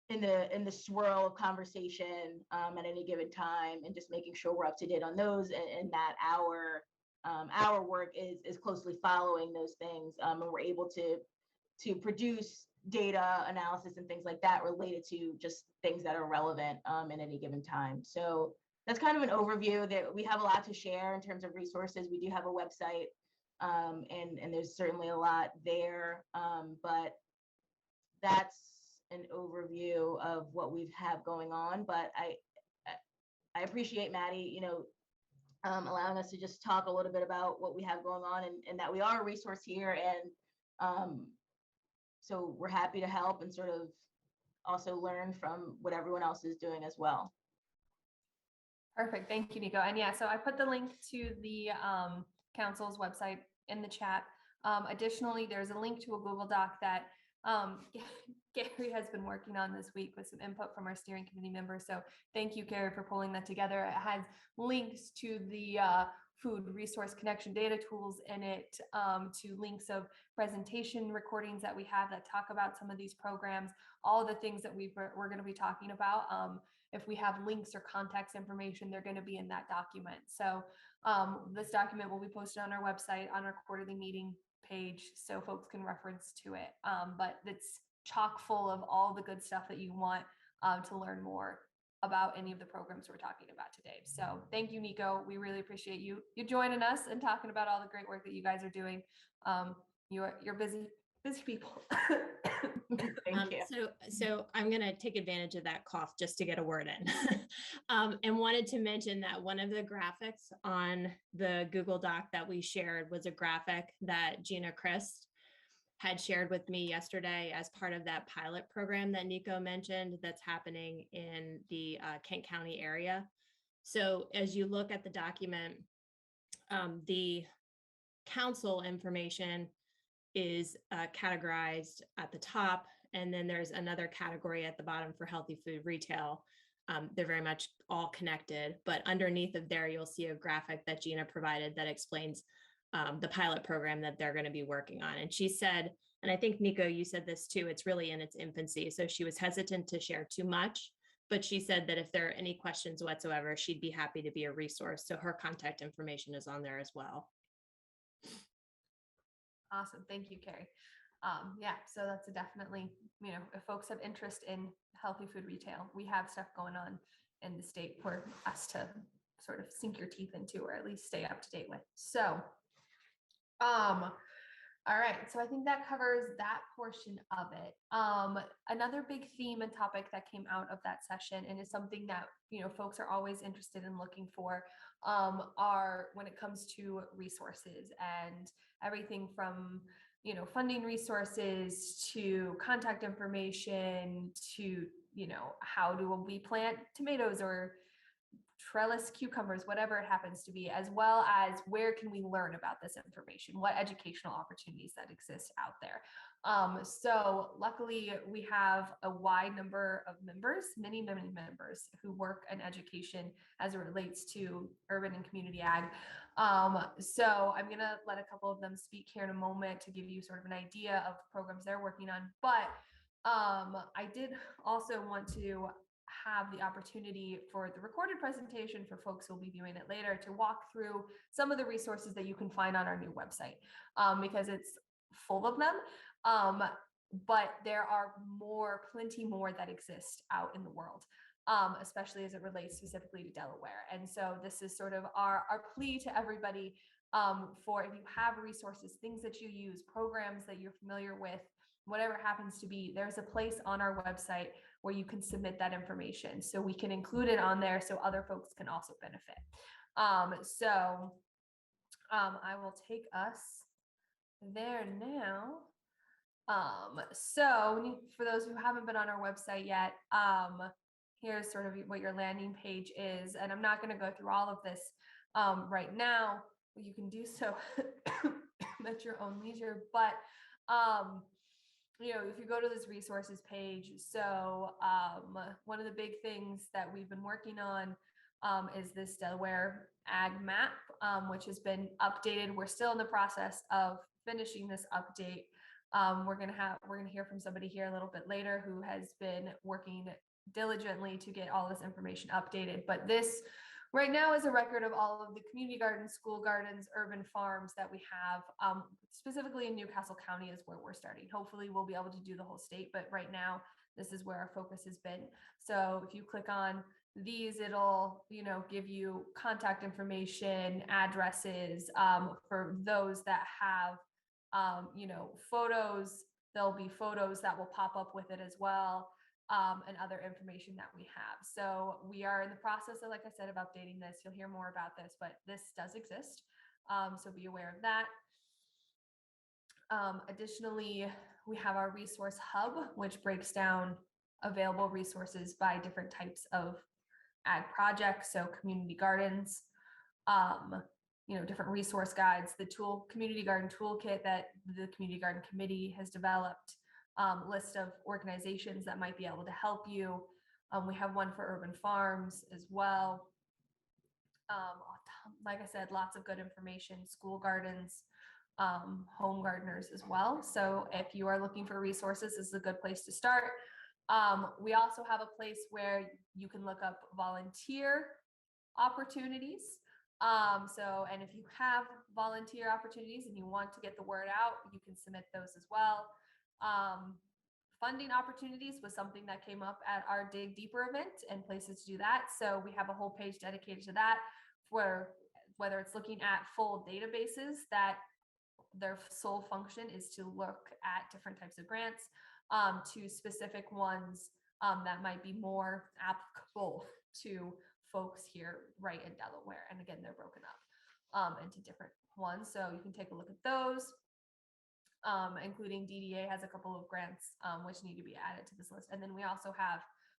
in the swirl of conversation at any given time, and just making sure we're up to date on those, and that our work is closely following those things, and we're able to produce data analysis and things like that related to just things that are relevant at any given time. So that's kind of an overview. That we have a lot to share in terms of resources. We do have a website, and there's certainly a lot there, but that's an overview of what we have going on. But I appreciate Maddie, allowing us to just talk a little bit about what we have going on, and that we are a resource here. And so we're happy to help and sort of also learn from what everyone else is doing as well. Perfect. Thank you, Nico. And yeah, so I put the link to the council's website in the chat. Additionally, there's a link to a Google Doc that Gary has been working on this week with some input from our steering committee members. So thank you, Gary, for pulling that together. It has links to the food resource connection data tools in it, to links of presentation recordings that we have that talk about some of these programs, all the things that we're going to be talking about. If we have links or contact information, they're going to be in that document. So this document will be posted on our website on our quarterly meeting page, so folks can reference to it. But it's chock full of all the good stuff that you want to learn more about any of the programs we're talking about today. So thank you, Nico. We really appreciate you joining us and talking about all the great work that you guys are doing. You're busy people. Thank you. So I'm going to take advantage of that cough just to get a word in, and wanted to mention that one of the graphics on the Google Doc that we shared was a graphic that Gina Christ had shared with me yesterday as part of that pilot program that Nico mentioned that's happening in the Kent County area. So as you look at the document, the council information is categorized at the top, and then there's another category at the bottom for healthy food retail. They're very much all connected, but underneath of there, you'll see a graphic that Gina provided that explains the pilot program that they're going to be working on. And she said, and I think Nico, you said this too, it's really in its infancy. So she was hesitant to share too much, but she said that if there are any questions whatsoever, she'd be happy to be a resource. So her contact information is on there as well. Awesome. Thank you, Carrie. Yeah, so that's definitely, if folks have interest in healthy food retail, we have stuff going on in the state for us to sort of sink your teeth into, or at least stay up to date with. So, all right. So I think that covers that portion of it. Another big theme and topic that came out of that session, and is something that, folks are always interested in looking for, are when it comes to resources and everything from, funding resources to contact information to, how do we plant tomatoes or trellis cucumbers, whatever it happens to be, as well as where can we learn about this information, what educational opportunities that exist out there. So luckily we have a wide number of members, many members who work in education as it relates to urban and community ag. So I'm going to let a couple of them speak here in a moment to give you sort of an idea of programs they're working on. But I did also want to have the opportunity for the recorded presentation for folks who will be viewing it later to walk through some of the resources that you can find on our new website, because it's full of them. But there are plenty more that exist out in the world, especially as it relates specifically to Delaware. And so this is sort of our plea to everybody, for if you have resources, things that you use, programs that you're familiar with, whatever it happens to be, there's a place on our website where you can submit that information so we can include it on there so other folks can also benefit. So I will take us there now. So for those who haven't been on our website yet, here's sort of what your landing page is. And I'm not going to go through all of this right now. You can do so at your own leisure, but if you go to this resources page, so one of the big things that we've been working on is this Delaware Ag Map, which has been updated. We're still in the process of finishing this update. We're gonna hear from somebody here a little bit later who has been working diligently to get all this information updated. But this right now is a record of all of the community gardens, school gardens, urban farms that we have. Specifically in Newcastle County is where we're starting. Hopefully we'll be able to do the whole state, but right now this is where our focus has been. So if you click on these, it'll give you contact information, addresses for those that have photos. There'll be photos that will pop up with it as well, and other information that we have. So we are in the process of, like I said, of updating this. You'll hear more about this, but this does exist. So be aware of that. Additionally, we have our resource hub, which breaks down available resources by different types of ag projects. So community gardens, different resource guides, the community garden toolkit that the community garden committee has developed, list of organizations that might be able to help you. We have one for urban farms as well. Like I said, lots of good information, school gardens, home gardeners as well. So if you are looking for resources, this is a good place to start. We also have a place where you can look up volunteer opportunities. And if you have volunteer opportunities and you want to get the word out, you can submit those as well. Funding opportunities was something that came up at our Dig Deeper event and places to do that. So we have a whole page dedicated to that, for whether it's looking at full databases that their sole function is to look at different types of grants, to specific ones that might be more applicable to folks here right in Delaware. And again, they're broken up into different ones. So you can take a look at those, including DDA has a couple of grants which need to be added to this list. And then we also have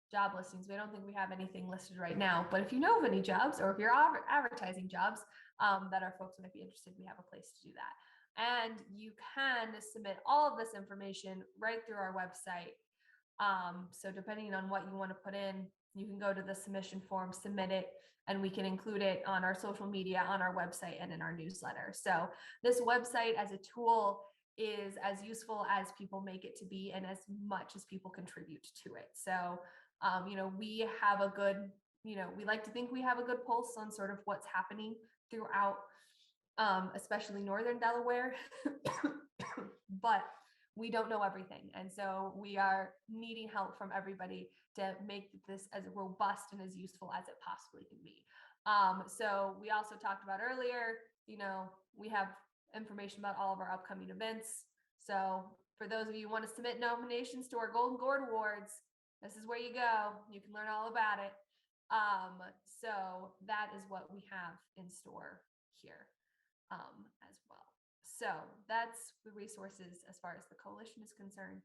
job listings. We don't think we have anything listed right now, but if you know of any jobs, or if you're advertising jobs that our folks might be interested, we have a place to do that. And you can submit all of this information right through our website. So depending on what you want to put in, you can go to the submission form, submit it, and we can include it on our social media, on our website, and in our newsletter. So this website as a tool is as useful as people make it to be, and as much as people contribute to it. So, we have a good, we like to think we have a good pulse on sort of what's happening throughout, especially Northern Delaware, but we don't know everything. And so we are needing help from everybody to make this as robust and as useful as it possibly can be. So we also talked about earlier, we have information about all of our upcoming events. So for those of you who want to submit nominations to our Golden Gourd Awards, this is where you go. You can learn all about it. So that is what we have in store here as well. So that's the resources as far as the coalition is concerned.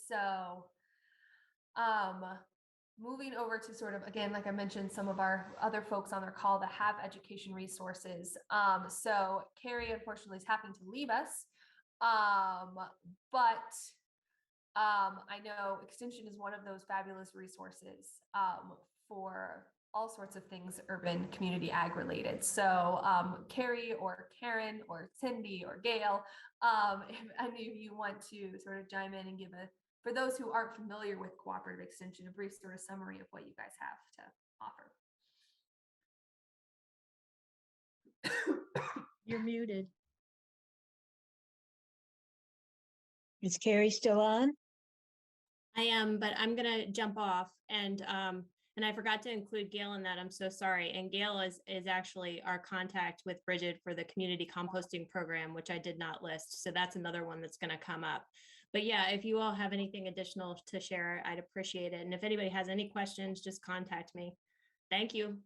So moving over to sort of, again, like I mentioned, some of our other folks on their call that have education resources. So Carrie, unfortunately, is having to leave us. But I know Extension is one of those fabulous resources for all sorts of things urban community ag related. So Carrie or Karen or Cindy or Gail, if any of you want to sort of chime in and give a, for those who aren't familiar with cooperative extension, a brief sort of summary of what you guys have to offer. You're muted. Is Carrie still on? I am, but I'm gonna jump off and I forgot to include Gail in that. I'm so sorry. And Gail is actually our contact with Bridget for the community composting program, which I did not list. So that's another one that's gonna come up. But yeah, if you all have anything additional to share, I'd appreciate it. And if anybody has any questions, just contact me. Thank you.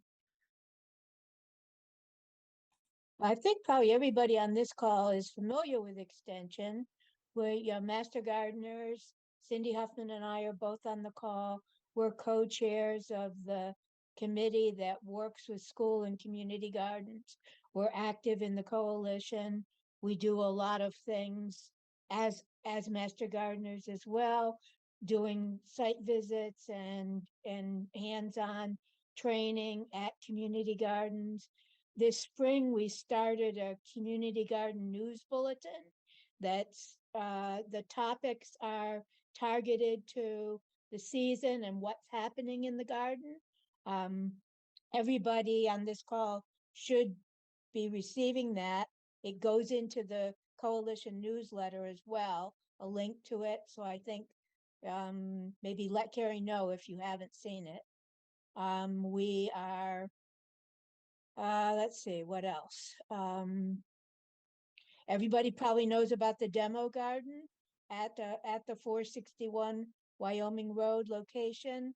I think probably everybody on this call is familiar with Extension. We're Master Gardeners. Cindy Huffman and I are both on the call. We're co-chairs of the committee that works with school and community gardens. We're active in the coalition. We do a lot of things as Master Gardeners as well, doing site visits and hands-on training at community gardens. This spring, we started a community garden news bulletin that's the topics are targeted to the season and what's happening in the garden. Everybody on this call should be receiving that. It goes into the coalition newsletter as well, a link to it. So I think maybe let Carrie know if you haven't seen it. We are, let's see, what else? Everybody probably knows about the demo garden at the 461 Wyoming Road location.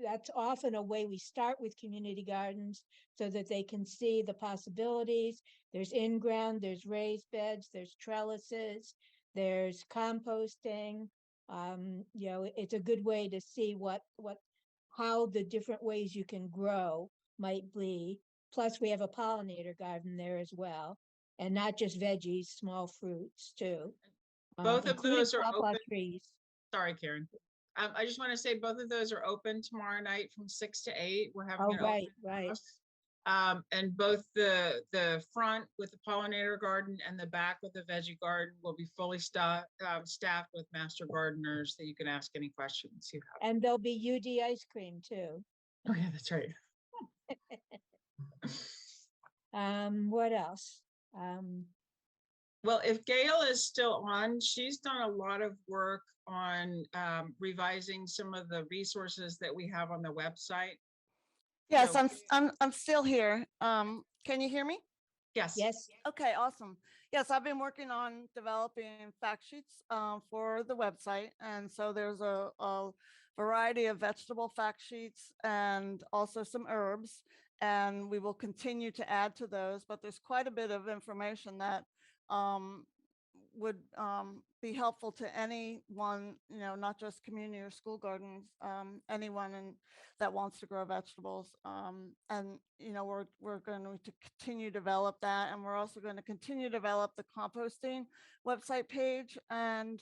That's often a way we start with community gardens so that they can see the possibilities. There's in-ground, there's raised beds, there's trellises, there's composting. It's a good way to see how the different ways you can grow might be. Plus, we have a pollinator garden there as well, and not just veggies, small fruits too. Both of those are pawpaw open. trees. Sorry, Karen. I just want to say both of those are open tomorrow night from 6 to 8. We're having an open house. And both the front with the pollinator garden and the back with the veggie garden will be fully staffed with master gardeners that you can ask any questions you have. And there'll be UD ice cream too. Oh yeah, that's right. What else? Well, if Gail is still on, she's done a lot of work on revising some of the resources that we have on the website. Yes, So- I'm still here. Can you hear me? Yes. Yes. Okay, awesome. Yes, I've been working on developing fact sheets for the website. And so there's a variety of vegetable fact sheets and also some herbs. And we will continue to add to those, but there's quite a bit of information that would be helpful to anyone, not just community or school gardens, anyone that wants to grow vegetables. And, we're going to continue to develop that. And we're also going to continue to develop the composting website page and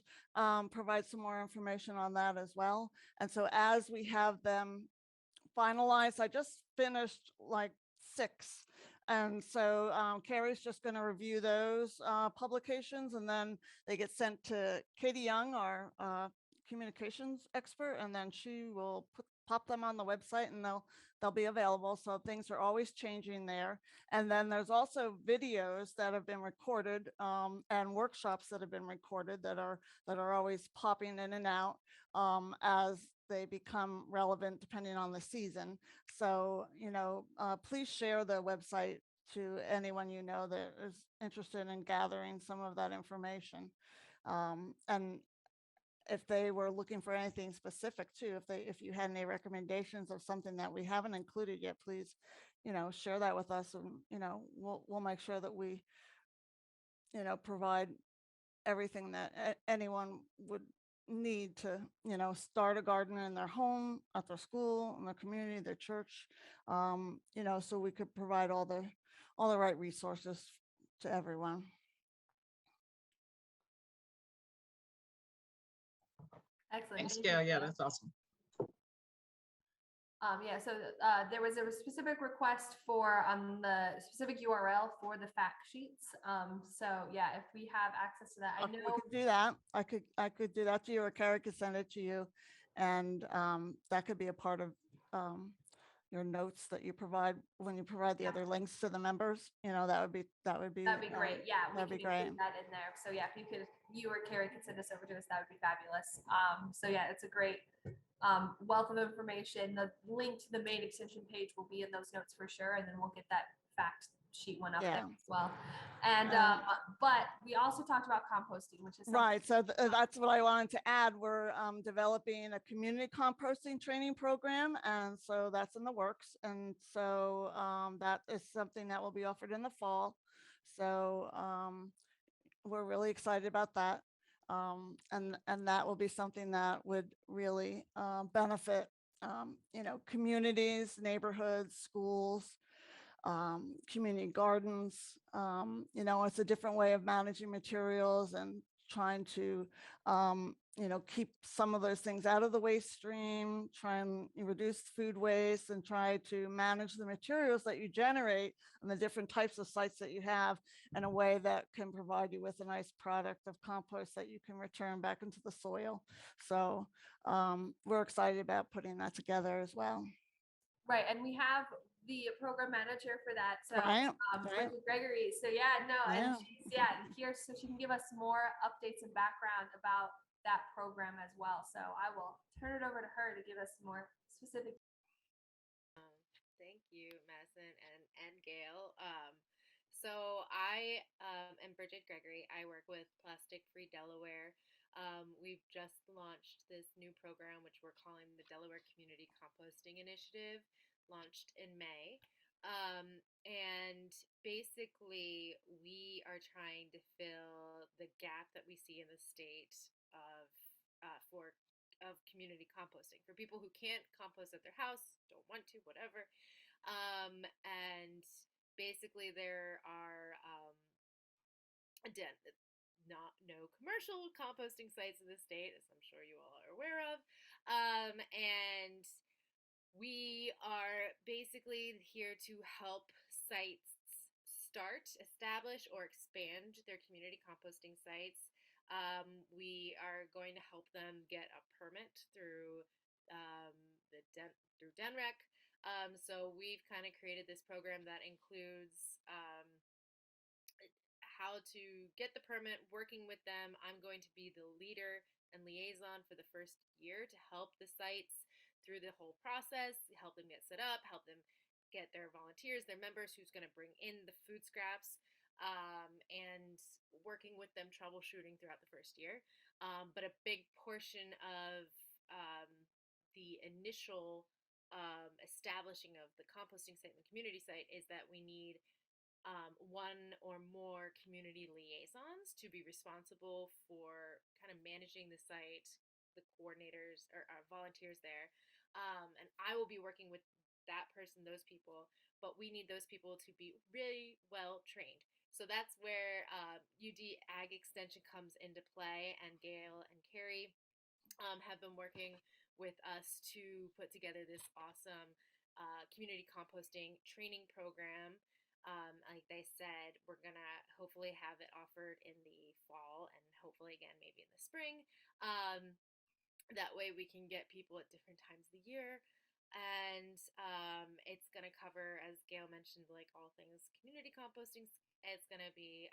provide some more information on that as well. And so as we have them finalized, I just finished like 6. And so Carrie's just going to review those publications, and then they get sent to Katie Young, our communications expert, and then she will pop them on the website, and they'll be available. So things are always changing there. And then there's also videos that have been recorded and workshops that have been recorded that are always popping in and out as they become relevant depending on the season. So, please share the website to anyone that is interested in gathering some of that information. And if they were looking for anything specific too, if you had any recommendations of something that we haven't included yet, please, share that with us, and, we'll make sure that we, provide everything that anyone would need to, start a garden in their home, at their school, in their community, their church, so we could provide all the right resources to everyone. Excellent. Thanks, Thank Gail. you, Yeah, Gail. that's awesome. Yeah, so there was a specific request for the specific URL for the fact sheets. So yeah, if we have access to that, I Okay, know. we could do that. I could do that to you, or Carrie could send it to you. And that could be a part of your notes that you provide when you provide the Yeah. other links to the members. That'd be That'd be great. Yeah, we that'd can be great. include that in there. So yeah, if you or Carrie could send this over to us, that would be fabulous. So yeah, it's a great wealth of information. The link to the main extension page will be in those notes for sure, and then we'll get that fact sheet one up there Yeah. as well. And but we also talked about composting, which is something. Right. So that's what I wanted to add. We're developing a community composting training program. And so that's in the works. And so that is something that will be offered in the fall. So we're really excited about that. And that will be something that would really benefit, communities, neighborhoods, schools, community gardens. It's a different way of managing materials and trying to, keep some of those things out of the waste stream, try and reduce food waste, and try to manage the materials that you generate and the different types of sites that you have in a way that can provide you with a nice product of compost that you can return back into the soil. So we're excited about putting that together as well. Right, and we have the program manager for that. So Right. Bridget Gregory. So yeah, no, and she's and here so she can give us more updates and background about that program as well. So I will turn it over to her to give us more specific. Thank you, Madison and Gail. So I am Bridget Gregory. I work with Plastic Free Delaware. We've just launched this new program, which we're calling the Delaware Community Composting Initiative, launched in May. And basically, we are trying to fill the gap that we see in the state of community composting for people who can't compost at their house, don't want to, whatever. And basically, there are no commercial composting sites in the state, as I'm sure you all are aware of. And we are basically here to help sites establish, or expand their community composting sites. We are going to help them get a permit through through DENREC. So we've kind of created this program that includes how to get the permit, working with them. I'm going to be the leader and liaison for the first year to help the sites through the whole process, help them get set up, help them get their volunteers, their members, who's going to bring in the food scraps, and working with them, troubleshooting throughout the first year. But a big portion of the initial establishing of the composting site and the community site is that we need one or more community liaisons to be responsible for kind of managing the site, the coordinators or volunteers there. And I will be working with that person, those people, but we need those people to be really well trained. So that's where UD Ag Extension comes into play, and Gail and Carrie have been working with us to put together this awesome community composting training program. Like they said, we're gonna hopefully have it offered in the fall, and hopefully again maybe in the spring. That way we can get people at different times of the year. And it's going to cover, as Gail mentioned, like all things community composting. It's going to be,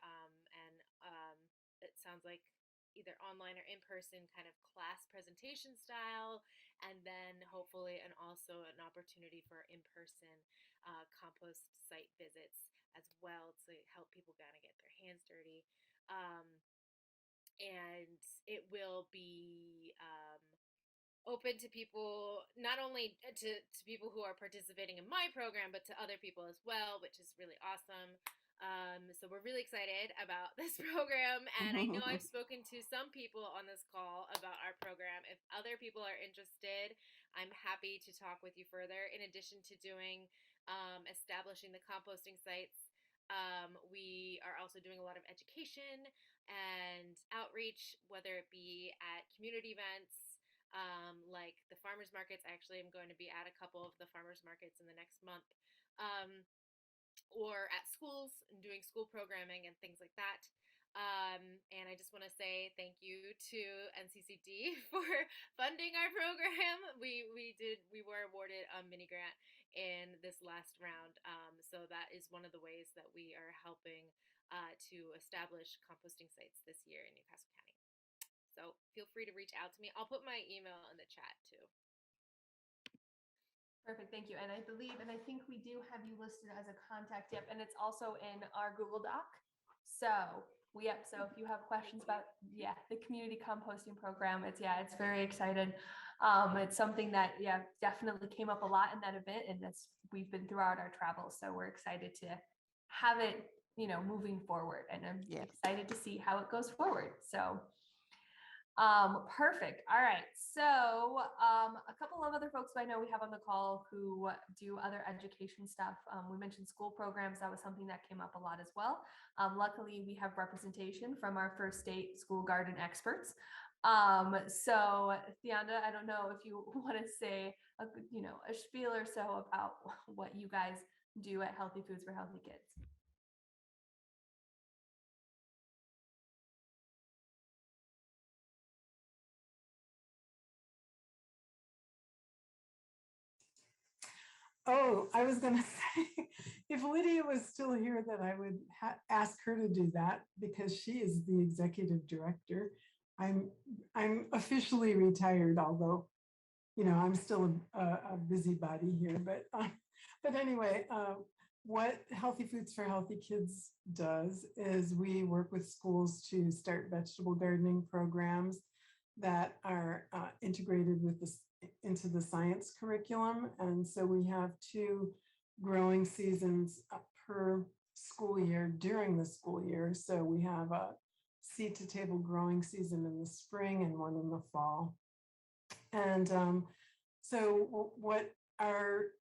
it sounds like either online or in person, kind of class presentation style, and then hopefully also an opportunity for in-person compost site visits as well to help people kind of get their hands dirty. and it will be open to people, not only to people who are participating in my program, but to other people as well, which is really awesome. So we're really excited about this program, and I know I've spoken to some people on this call about our program. If other people are interested, I'm happy to talk with you further. In addition to doing establishing the composting sites, we are also doing a lot of education and outreach, whether it be at community events, like the farmers markets. Actually, I'm going to be at a couple of the farmers markets in the next month, or at schools and doing school programming and things like that. And I just want to say thank you to NCCD for funding our program. We were awarded a mini grant in this last round, so that is one of the ways that we are helping to establish composting sites this year in Newcastle County. So feel free to reach out to me. I'll put my email in the chat too. Perfect, thank you. And I believe, and I think we do have you listed as a contact, yep, and it's also in our Google Doc. So so if you have questions about, the community composting program, it's very excited. It's something that, definitely came up a lot in that event, and we've been throughout our travels. So we're excited to have it, moving forward, and I'm excited to see how it goes forward. So perfect. All right. So a couple of other folks I know we have on the call who do other education stuff. We mentioned school programs. That was something that came up a lot as well. Luckily, we have representation from our first state school garden experts. So Theanda, I don't know if you want to say a spiel or so about what you guys do at Healthy Foods for Healthy Kids. Oh, I was going to say, if Lydia was still here, that I would ask her to do that, because she is the executive director. I'm officially retired, although, I'm still a busybody here. But anyway, what Healthy Foods for Healthy Kids does is we work with schools to start vegetable gardening programs that are integrated with into the science curriculum. And so we have 2 growing seasons per school year during the school year. So we have a seed to table growing season in the spring and one in the fall. And so what our,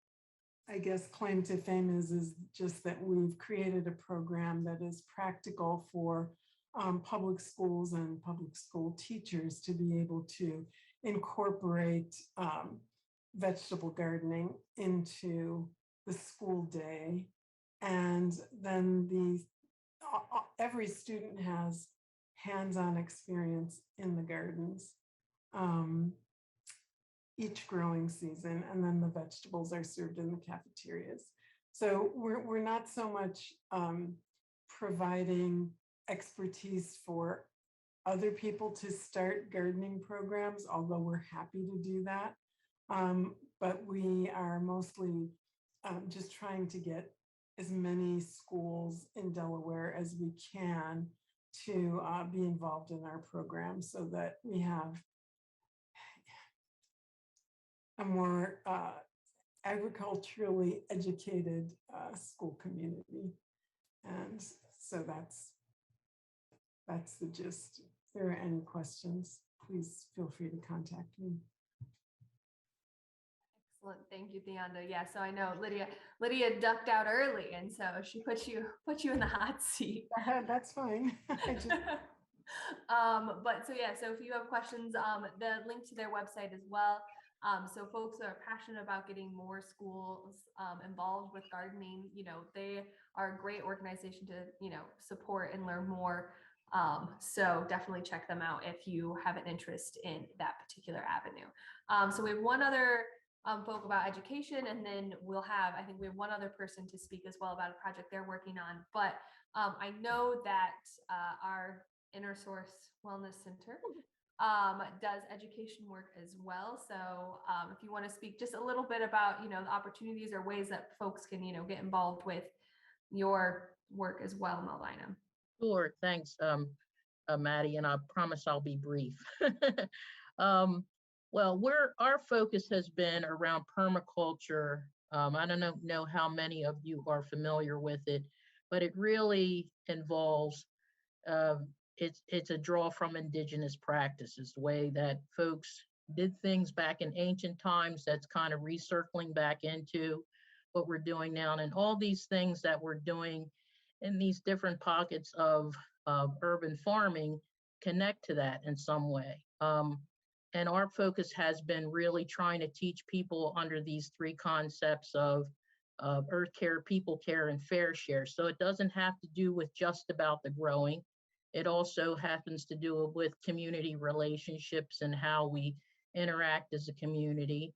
I guess, claim to fame is just that we've created a program that is practical for public schools and public school teachers to be able to incorporate vegetable gardening into the school day. And then every student has hands-on experience in the gardens each growing season, and then the vegetables are served in the cafeterias. So we're not so much providing expertise for other people to start gardening programs, although we're happy to do that. But we are mostly just trying to get as many schools in Delaware as we can to be involved in our program, so that we have a more agriculturally educated school community. And so that's the gist. If there are any questions, please feel free to contact me. Excellent. Thank you, Theanda. Yeah, so I know Lydia ducked out early, and so she put you in the hot seat. That's fine. But so if you have questions, the link to their website as well. So folks that are passionate about getting more schools involved with gardening, they are a great organization to, support and learn more. So definitely check them out if you have an interest in that particular avenue. So we have one other folk about education, and then I think we have one other person to speak as well about a project they're working on. But I know that our Inner Source Wellness Center does education work as well. So if you want to speak just a little bit about, the opportunities or ways that folks can, get involved with your work as well, Melvina. Sure, thanks. Maddie, and I promise I'll be brief. Well, our focus has been around permaculture. I don't know how many of you are familiar with it, but it really involves, it's a draw from indigenous practices, the way that folks did things back in ancient times. That's kind of recircling back into what we're doing now. And all these things that we're doing in these different pockets of urban farming connect to that in some way. And our focus has been really trying to teach people under these three concepts of earth care, people care, and fair share. So it doesn't have to do with just about the growing. It also happens to do with community relationships and how we interact as a community.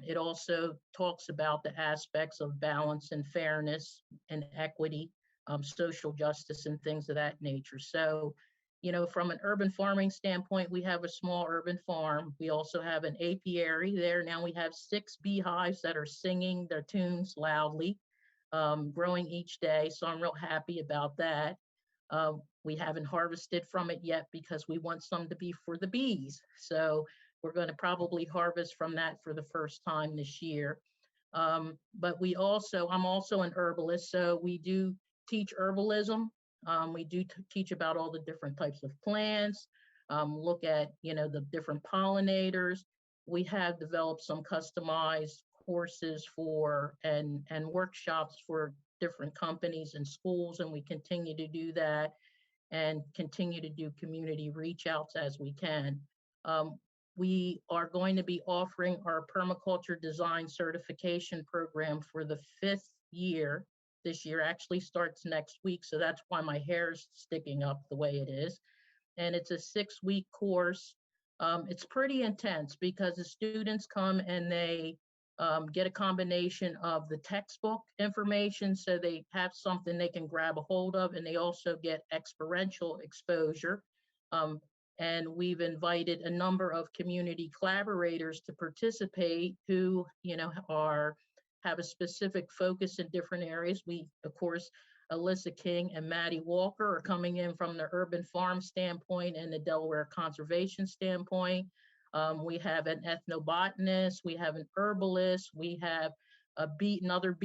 It also talks about the aspects of balance and fairness and equity, social justice, and things of that nature. So, from an urban farming standpoint, we have a small urban farm. We also have an apiary there. Now we have 6 beehives that are singing their tunes loudly, growing each day. So I'm real happy about that. We haven't harvested from it yet because we want some to be for the bees. So we're going to probably harvest from that for the first time this year. But I'm also an herbalist, so we do teach herbalism. We do teach about all the different types of plants, look at, the different pollinators. We have developed some customized courses and workshops for different companies and schools, and we continue to do that and continue to do community reach outs as we can. We are going to be offering our permaculture design certification program for the 5th year. This year actually starts next week, so that's why my hair's sticking up the way it is. And it's a 6-week course. It's pretty intense because the students come and they get a combination of the textbook information, so they have something they can grab a hold of, and they also get experiential exposure. And we've invited a number of community collaborators to participate who, have a specific focus in different areas. We, of course, Alyssa King and Maddie Walker are coming in from the urban farm standpoint and the Delaware conservation standpoint. We have an ethnobotanist, we have an herbalist, we have another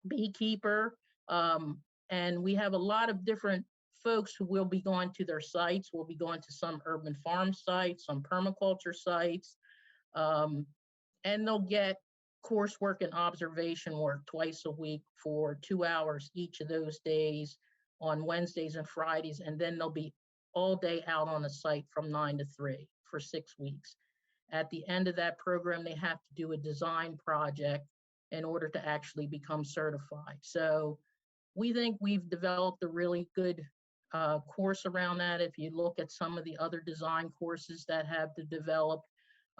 beekeeper, and we have a lot of different folks who will be going to their sites. We'll be going to some urban farm sites, some permaculture sites, and they'll get coursework and observation work twice a week for 2 hours each of those days on Wednesdays and Fridays, and then they'll be all day out on the site from 9 to 3 for 6 weeks. At the end of that program, they have to do a design project in order to actually become certified. So we think we've developed a really good course around that. If you look at some of the other design courses that have been developed,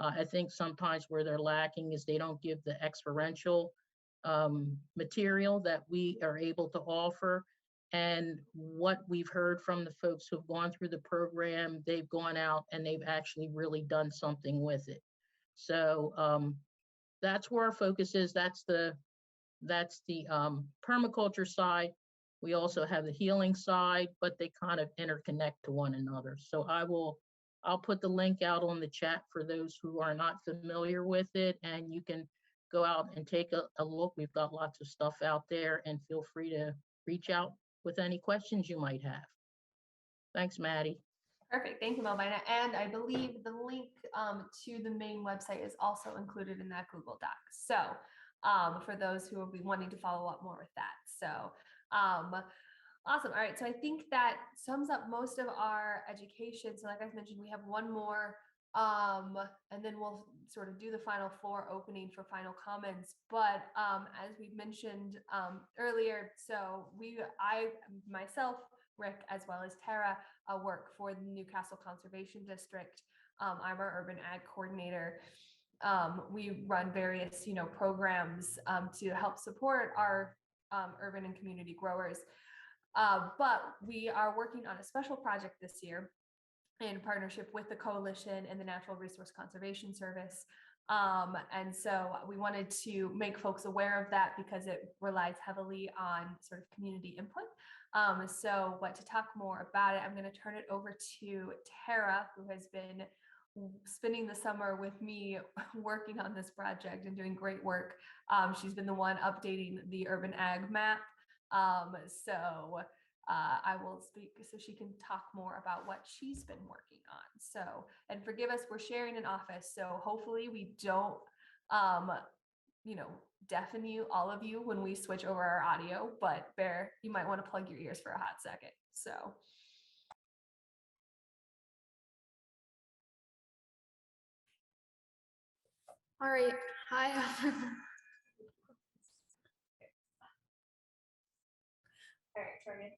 I think sometimes where they're lacking is they don't give the experiential material that we are able to offer. And what we've heard from the folks who've gone through the program, they've gone out and they've actually really done something with it. So that's where our focus is. That's the permaculture side. We also have the healing side, but they kind of interconnect to one another. So I'll put the link out on the chat for those who are not familiar with it, and you can go out and take a look. We've got lots of stuff out there, and feel free to reach out with any questions you might have. Thanks, Maddie. Perfect. Thank you, Melvina. And I believe the link to the main website is also included in that Google Doc. So for those who will be wanting to follow up more with that. So awesome. All right. So I think that sums up most of our education. So like I mentioned, we have one more and then we'll sort of do the final floor opening for final comments. But as we mentioned earlier, so I myself, Rick, as well as Tara, work for the Newcastle Conservation District. I'm our urban ag coordinator. We run various, programs to help support our urban and community growers. But we are working on a special project this year in partnership with the Coalition and the Natural Resource Conservation Service. And so we wanted to make folks aware of that because it relies heavily on sort of community input. But to talk more about it, I'm going to turn it over to Tara, who has been spending the summer with me working on this project and doing great work. She's been the one updating the urban ag map. I will speak so she can talk more about what she's been working on. So, and forgive us, we're sharing an office. So hopefully we don't, deafen you, all of you, when we switch over our audio, but Bear, you might want to plug your ears for a hot second. So. All right, hi. All right, turn it.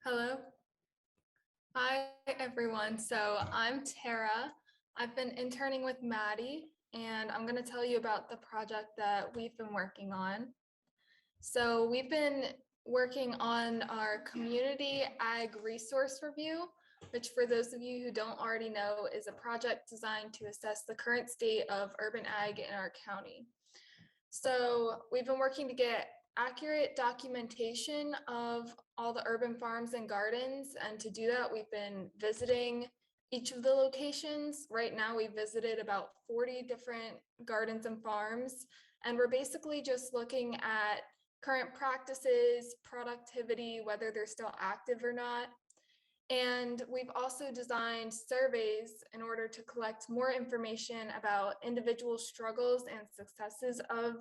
Hello. Hi, everyone. So I'm Tara. I've been interning with Maddie, and I'm going to tell you about the project that we've been working on. So we've been working on our community ag resource review, which for those of you who don't already know is a project designed to assess the current state of urban ag in our county. So we've been working to get accurate documentation of all the urban farms and gardens. And to do that, we've been visiting each of the locations. Right now, we visited about 40 different gardens and farms. And we're basically just looking at current practices, productivity, whether they're still active or not. And we've also designed surveys in order to collect more information about individual struggles and successes of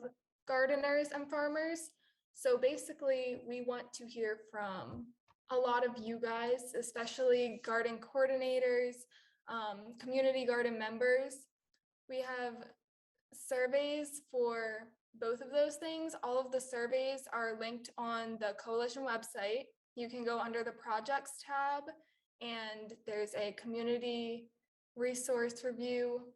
gardeners and farmers. So basically, we want to hear from a lot of you guys, especially garden coordinators, community garden members. We have surveys for both of those things. All of the surveys are linked on the coalition website. You can go under the projects tab, and there's a community resource review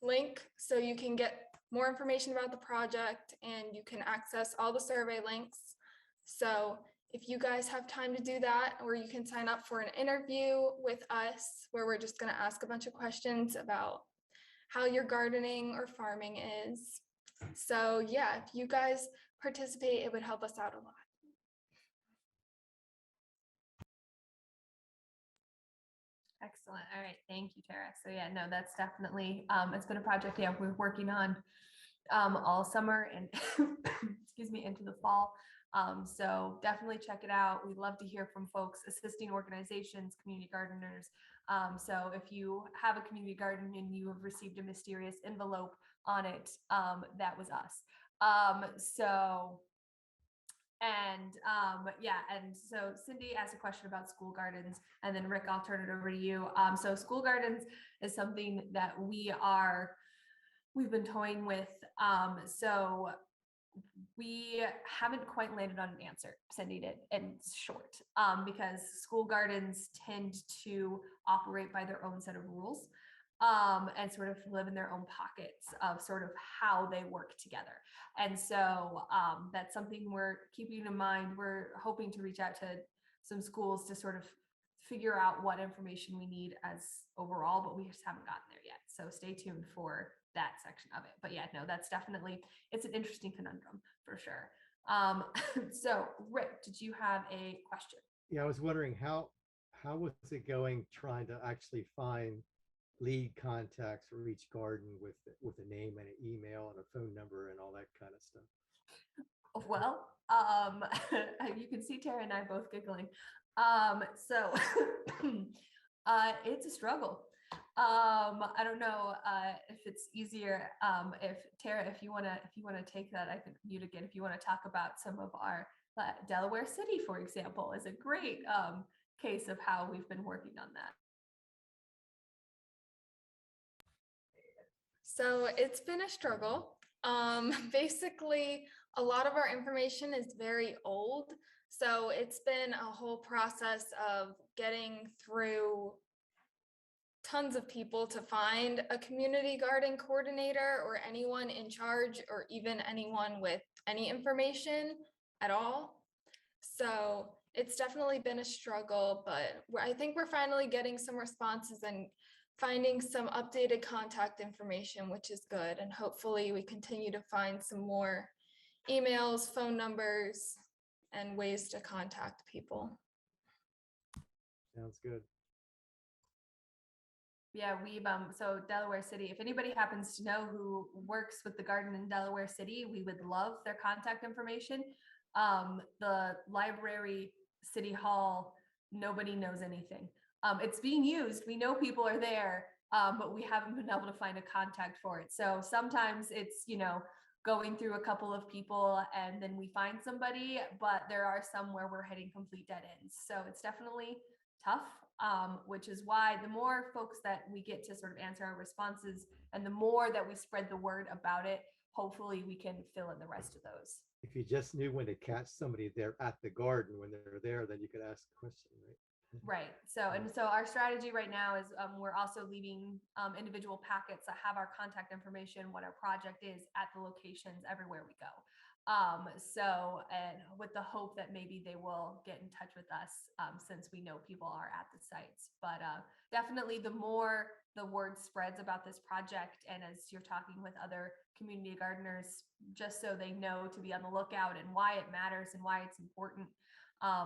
link, so you can get more information about the project and you can access all the survey links. So if you guys have time to do that, or you can sign up for an interview with us where we're just going to ask a bunch of questions about how your gardening or farming is. So yeah, if you guys participate, it would help us out a lot. Excellent. All right. Thank you, Tara. So yeah, no, that's definitely, it's been a project, yeah, we're working on all summer and excuse me, into the fall. So definitely check it out. We'd love to hear from folks, assisting organizations, community gardeners. So if you have a community garden and you have received a mysterious envelope on it, that was us. So Cindy asked a question about school gardens, and then Rick, I'll turn it over to you. So school gardens is something that we've been toying with. So we haven't quite landed on an answer. Cindy did, in short, because school gardens tend to operate by their own set of rules, and sort of live in their own pockets of sort of how they work together. And so that's something we're keeping in mind. We're hoping to reach out to some schools to sort of figure out what information we need as overall, but we just haven't gotten there yet. So stay tuned for that section of it. But yeah, no, that's definitely, it's an interesting conundrum for sure. So Rick, did you have a question? Yeah, I was wondering how was it going trying to actually find lead contacts for each garden with a name and an email and a phone number and all that kind of stuff? Well, you can see Tara and I both giggling. So it's a struggle. I don't know if it's easier. If Tara, if you wanna take that, I can mute again. If you want to talk about some of our Delaware City, for example, is a great case of how we've been working on that. So it's been a struggle. Basically, a lot of our information is very old. So it's been a whole process of getting through tons of people to find a community garden coordinator or anyone in charge or even anyone with any information at all. So it's definitely been a struggle, but I think we're finally getting some responses and finding some updated contact information, which is good. And hopefully we continue to find some more emails, phone numbers, and ways to contact people. Sounds good. Yeah, we've so Delaware City, if anybody happens to know who works with the garden in Delaware City, we would love their contact information. The library, City Hall, nobody knows anything. It's being used. We know people are there, but we haven't been able to find a contact for it. So sometimes it's, you know, going through a couple of people and then we find somebody, but there are some where we're hitting complete dead ends. So it's definitely tough, which is why the more folks that we get to sort of answer our responses and the more that we spread the word about it, hopefully we can fill in the rest of those. If you just knew when to catch somebody there at the garden when they're there, then you could ask a question, right? Right. So, and so our strategy right now is we're also leaving individual packets that have our contact information, what our project is at the locations everywhere we go. And with the hope that maybe they will get in touch with us since we know people are at the sites. But definitely the more the word spreads about this project, and as you're talking with other community gardeners, just so they know to be on the lookout and why it matters and why it's important.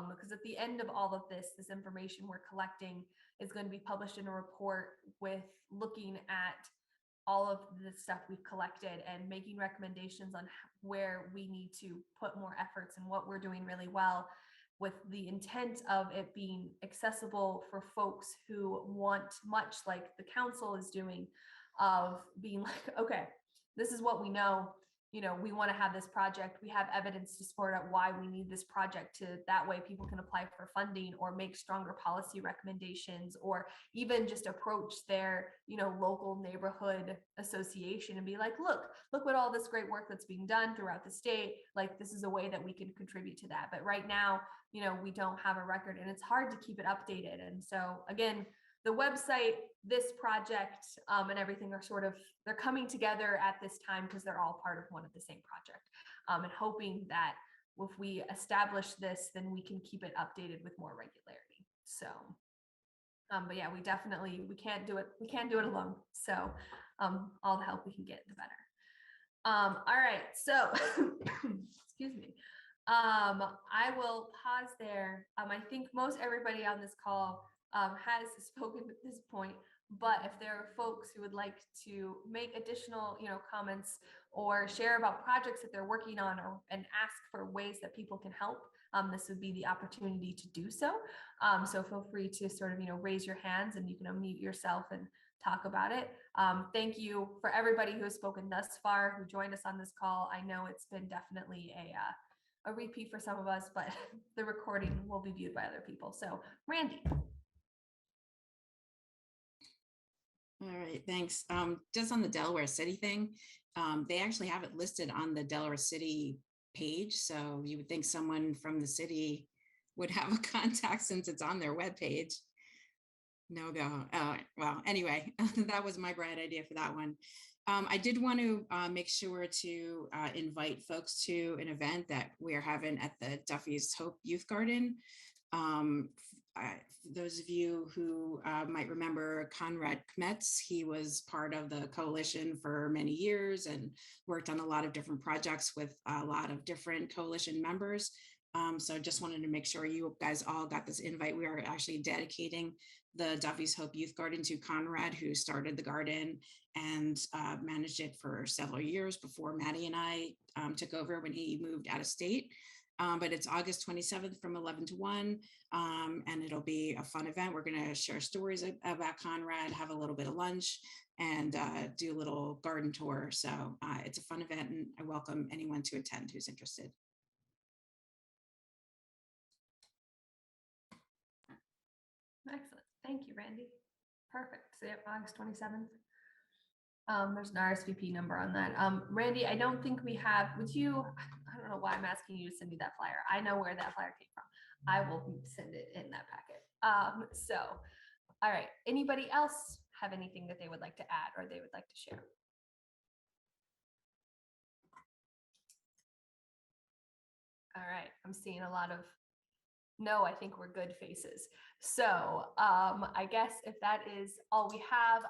Because at the end of all of this information we're collecting is going to be published in a report with looking at all of the stuff we've collected and making recommendations on where we need to put more efforts and what we're doing really well, with the intent of it being accessible for folks who want, much like the council is doing, of being like, okay, this is what we know. You know, we want to have this project. We have evidence to support out why we need this project, to that way people can apply for funding or make stronger policy recommendations, or even just approach their, you know, local neighborhood association and be like, look what all this great work that's being done throughout the state. Like, this is a way that we can contribute to that. But right now, you know, we don't have a record and it's hard to keep it updated. And so again, the website, this project, and everything are sort of, they're coming together at this time because they're all part of one of the same project. And hoping that if we establish this, then we can keep it updated with more regularity. So, but yeah, we definitely, we can't do it alone. So all the help we can get, the better. All right, so, excuse me. I will pause there. I think most everybody on this call has spoken at this point, but if there are folks who would like to make additional, you know, comments or share about projects that they're working on, or and ask for ways that people can help, this would be the opportunity to do so. So feel free to sort of, you know, raise your hands and you can unmute yourself and talk about it. Thank you for everybody who has spoken thus far, who joined us on this call. I know it's been definitely a repeat for some of us, but the recording will be viewed by other people. So Randy. All right, thanks. Just on the Delaware City thing, they actually have it listed on the Delaware City page. So you would think someone from the city would have a contact since it's on their webpage. No go. Well, anyway, that was my bright idea for that one. I did want to make sure to invite folks to an event that we're having at the Duffy's Hope Youth Garden. Those of you who might remember Conrad Kmetz, he was part of the coalition for many years and worked on a lot of different projects with a lot of different coalition members. So just wanted to make sure you guys all got this invite. We are actually dedicating the Duffy's Hope Youth Garden to Conrad, who started the garden and managed it for several years before Maddie and I took over when he moved out of state. But it's August 27th from 11 to 1, and it'll be a fun event. We're going to share stories about Conrad, have a little bit of lunch, and do a little garden tour. So it's a fun event, and I welcome anyone to attend who's interested. Excellent. Thank you, Randy. Perfect. So yeah, August 27th. There's an RSVP number on that. Randy, I don't think we have, would you, I don't know why I'm asking you to send me that flyer. I know where that flyer came from. I will send it in that packet. So, all right. Anybody else have anything that they would like to add or they would like to share? All right. I'm seeing a lot of, no, I think we're good faces. So I guess if that is all we have,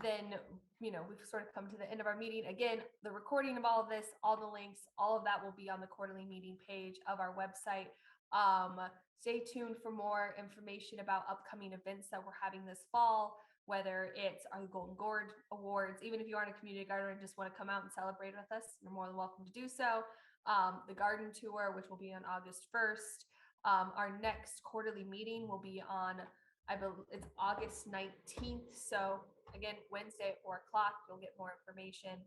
then, we've sort of come to the end of our meeting. Again, the recording of all of this, all the links, all of that will be on the quarterly meeting page of our website. Stay tuned for more information about upcoming events that we're having this fall, whether it's our Golden Gourd Awards. Even if you aren't a community gardener and just want to come out and celebrate with us, you're more than welcome to do so. The garden tour, which will be on August 1st. Our next quarterly meeting will be on, I believe it's August 19th. So again, Wednesday at 4 o'clock, you'll get more information.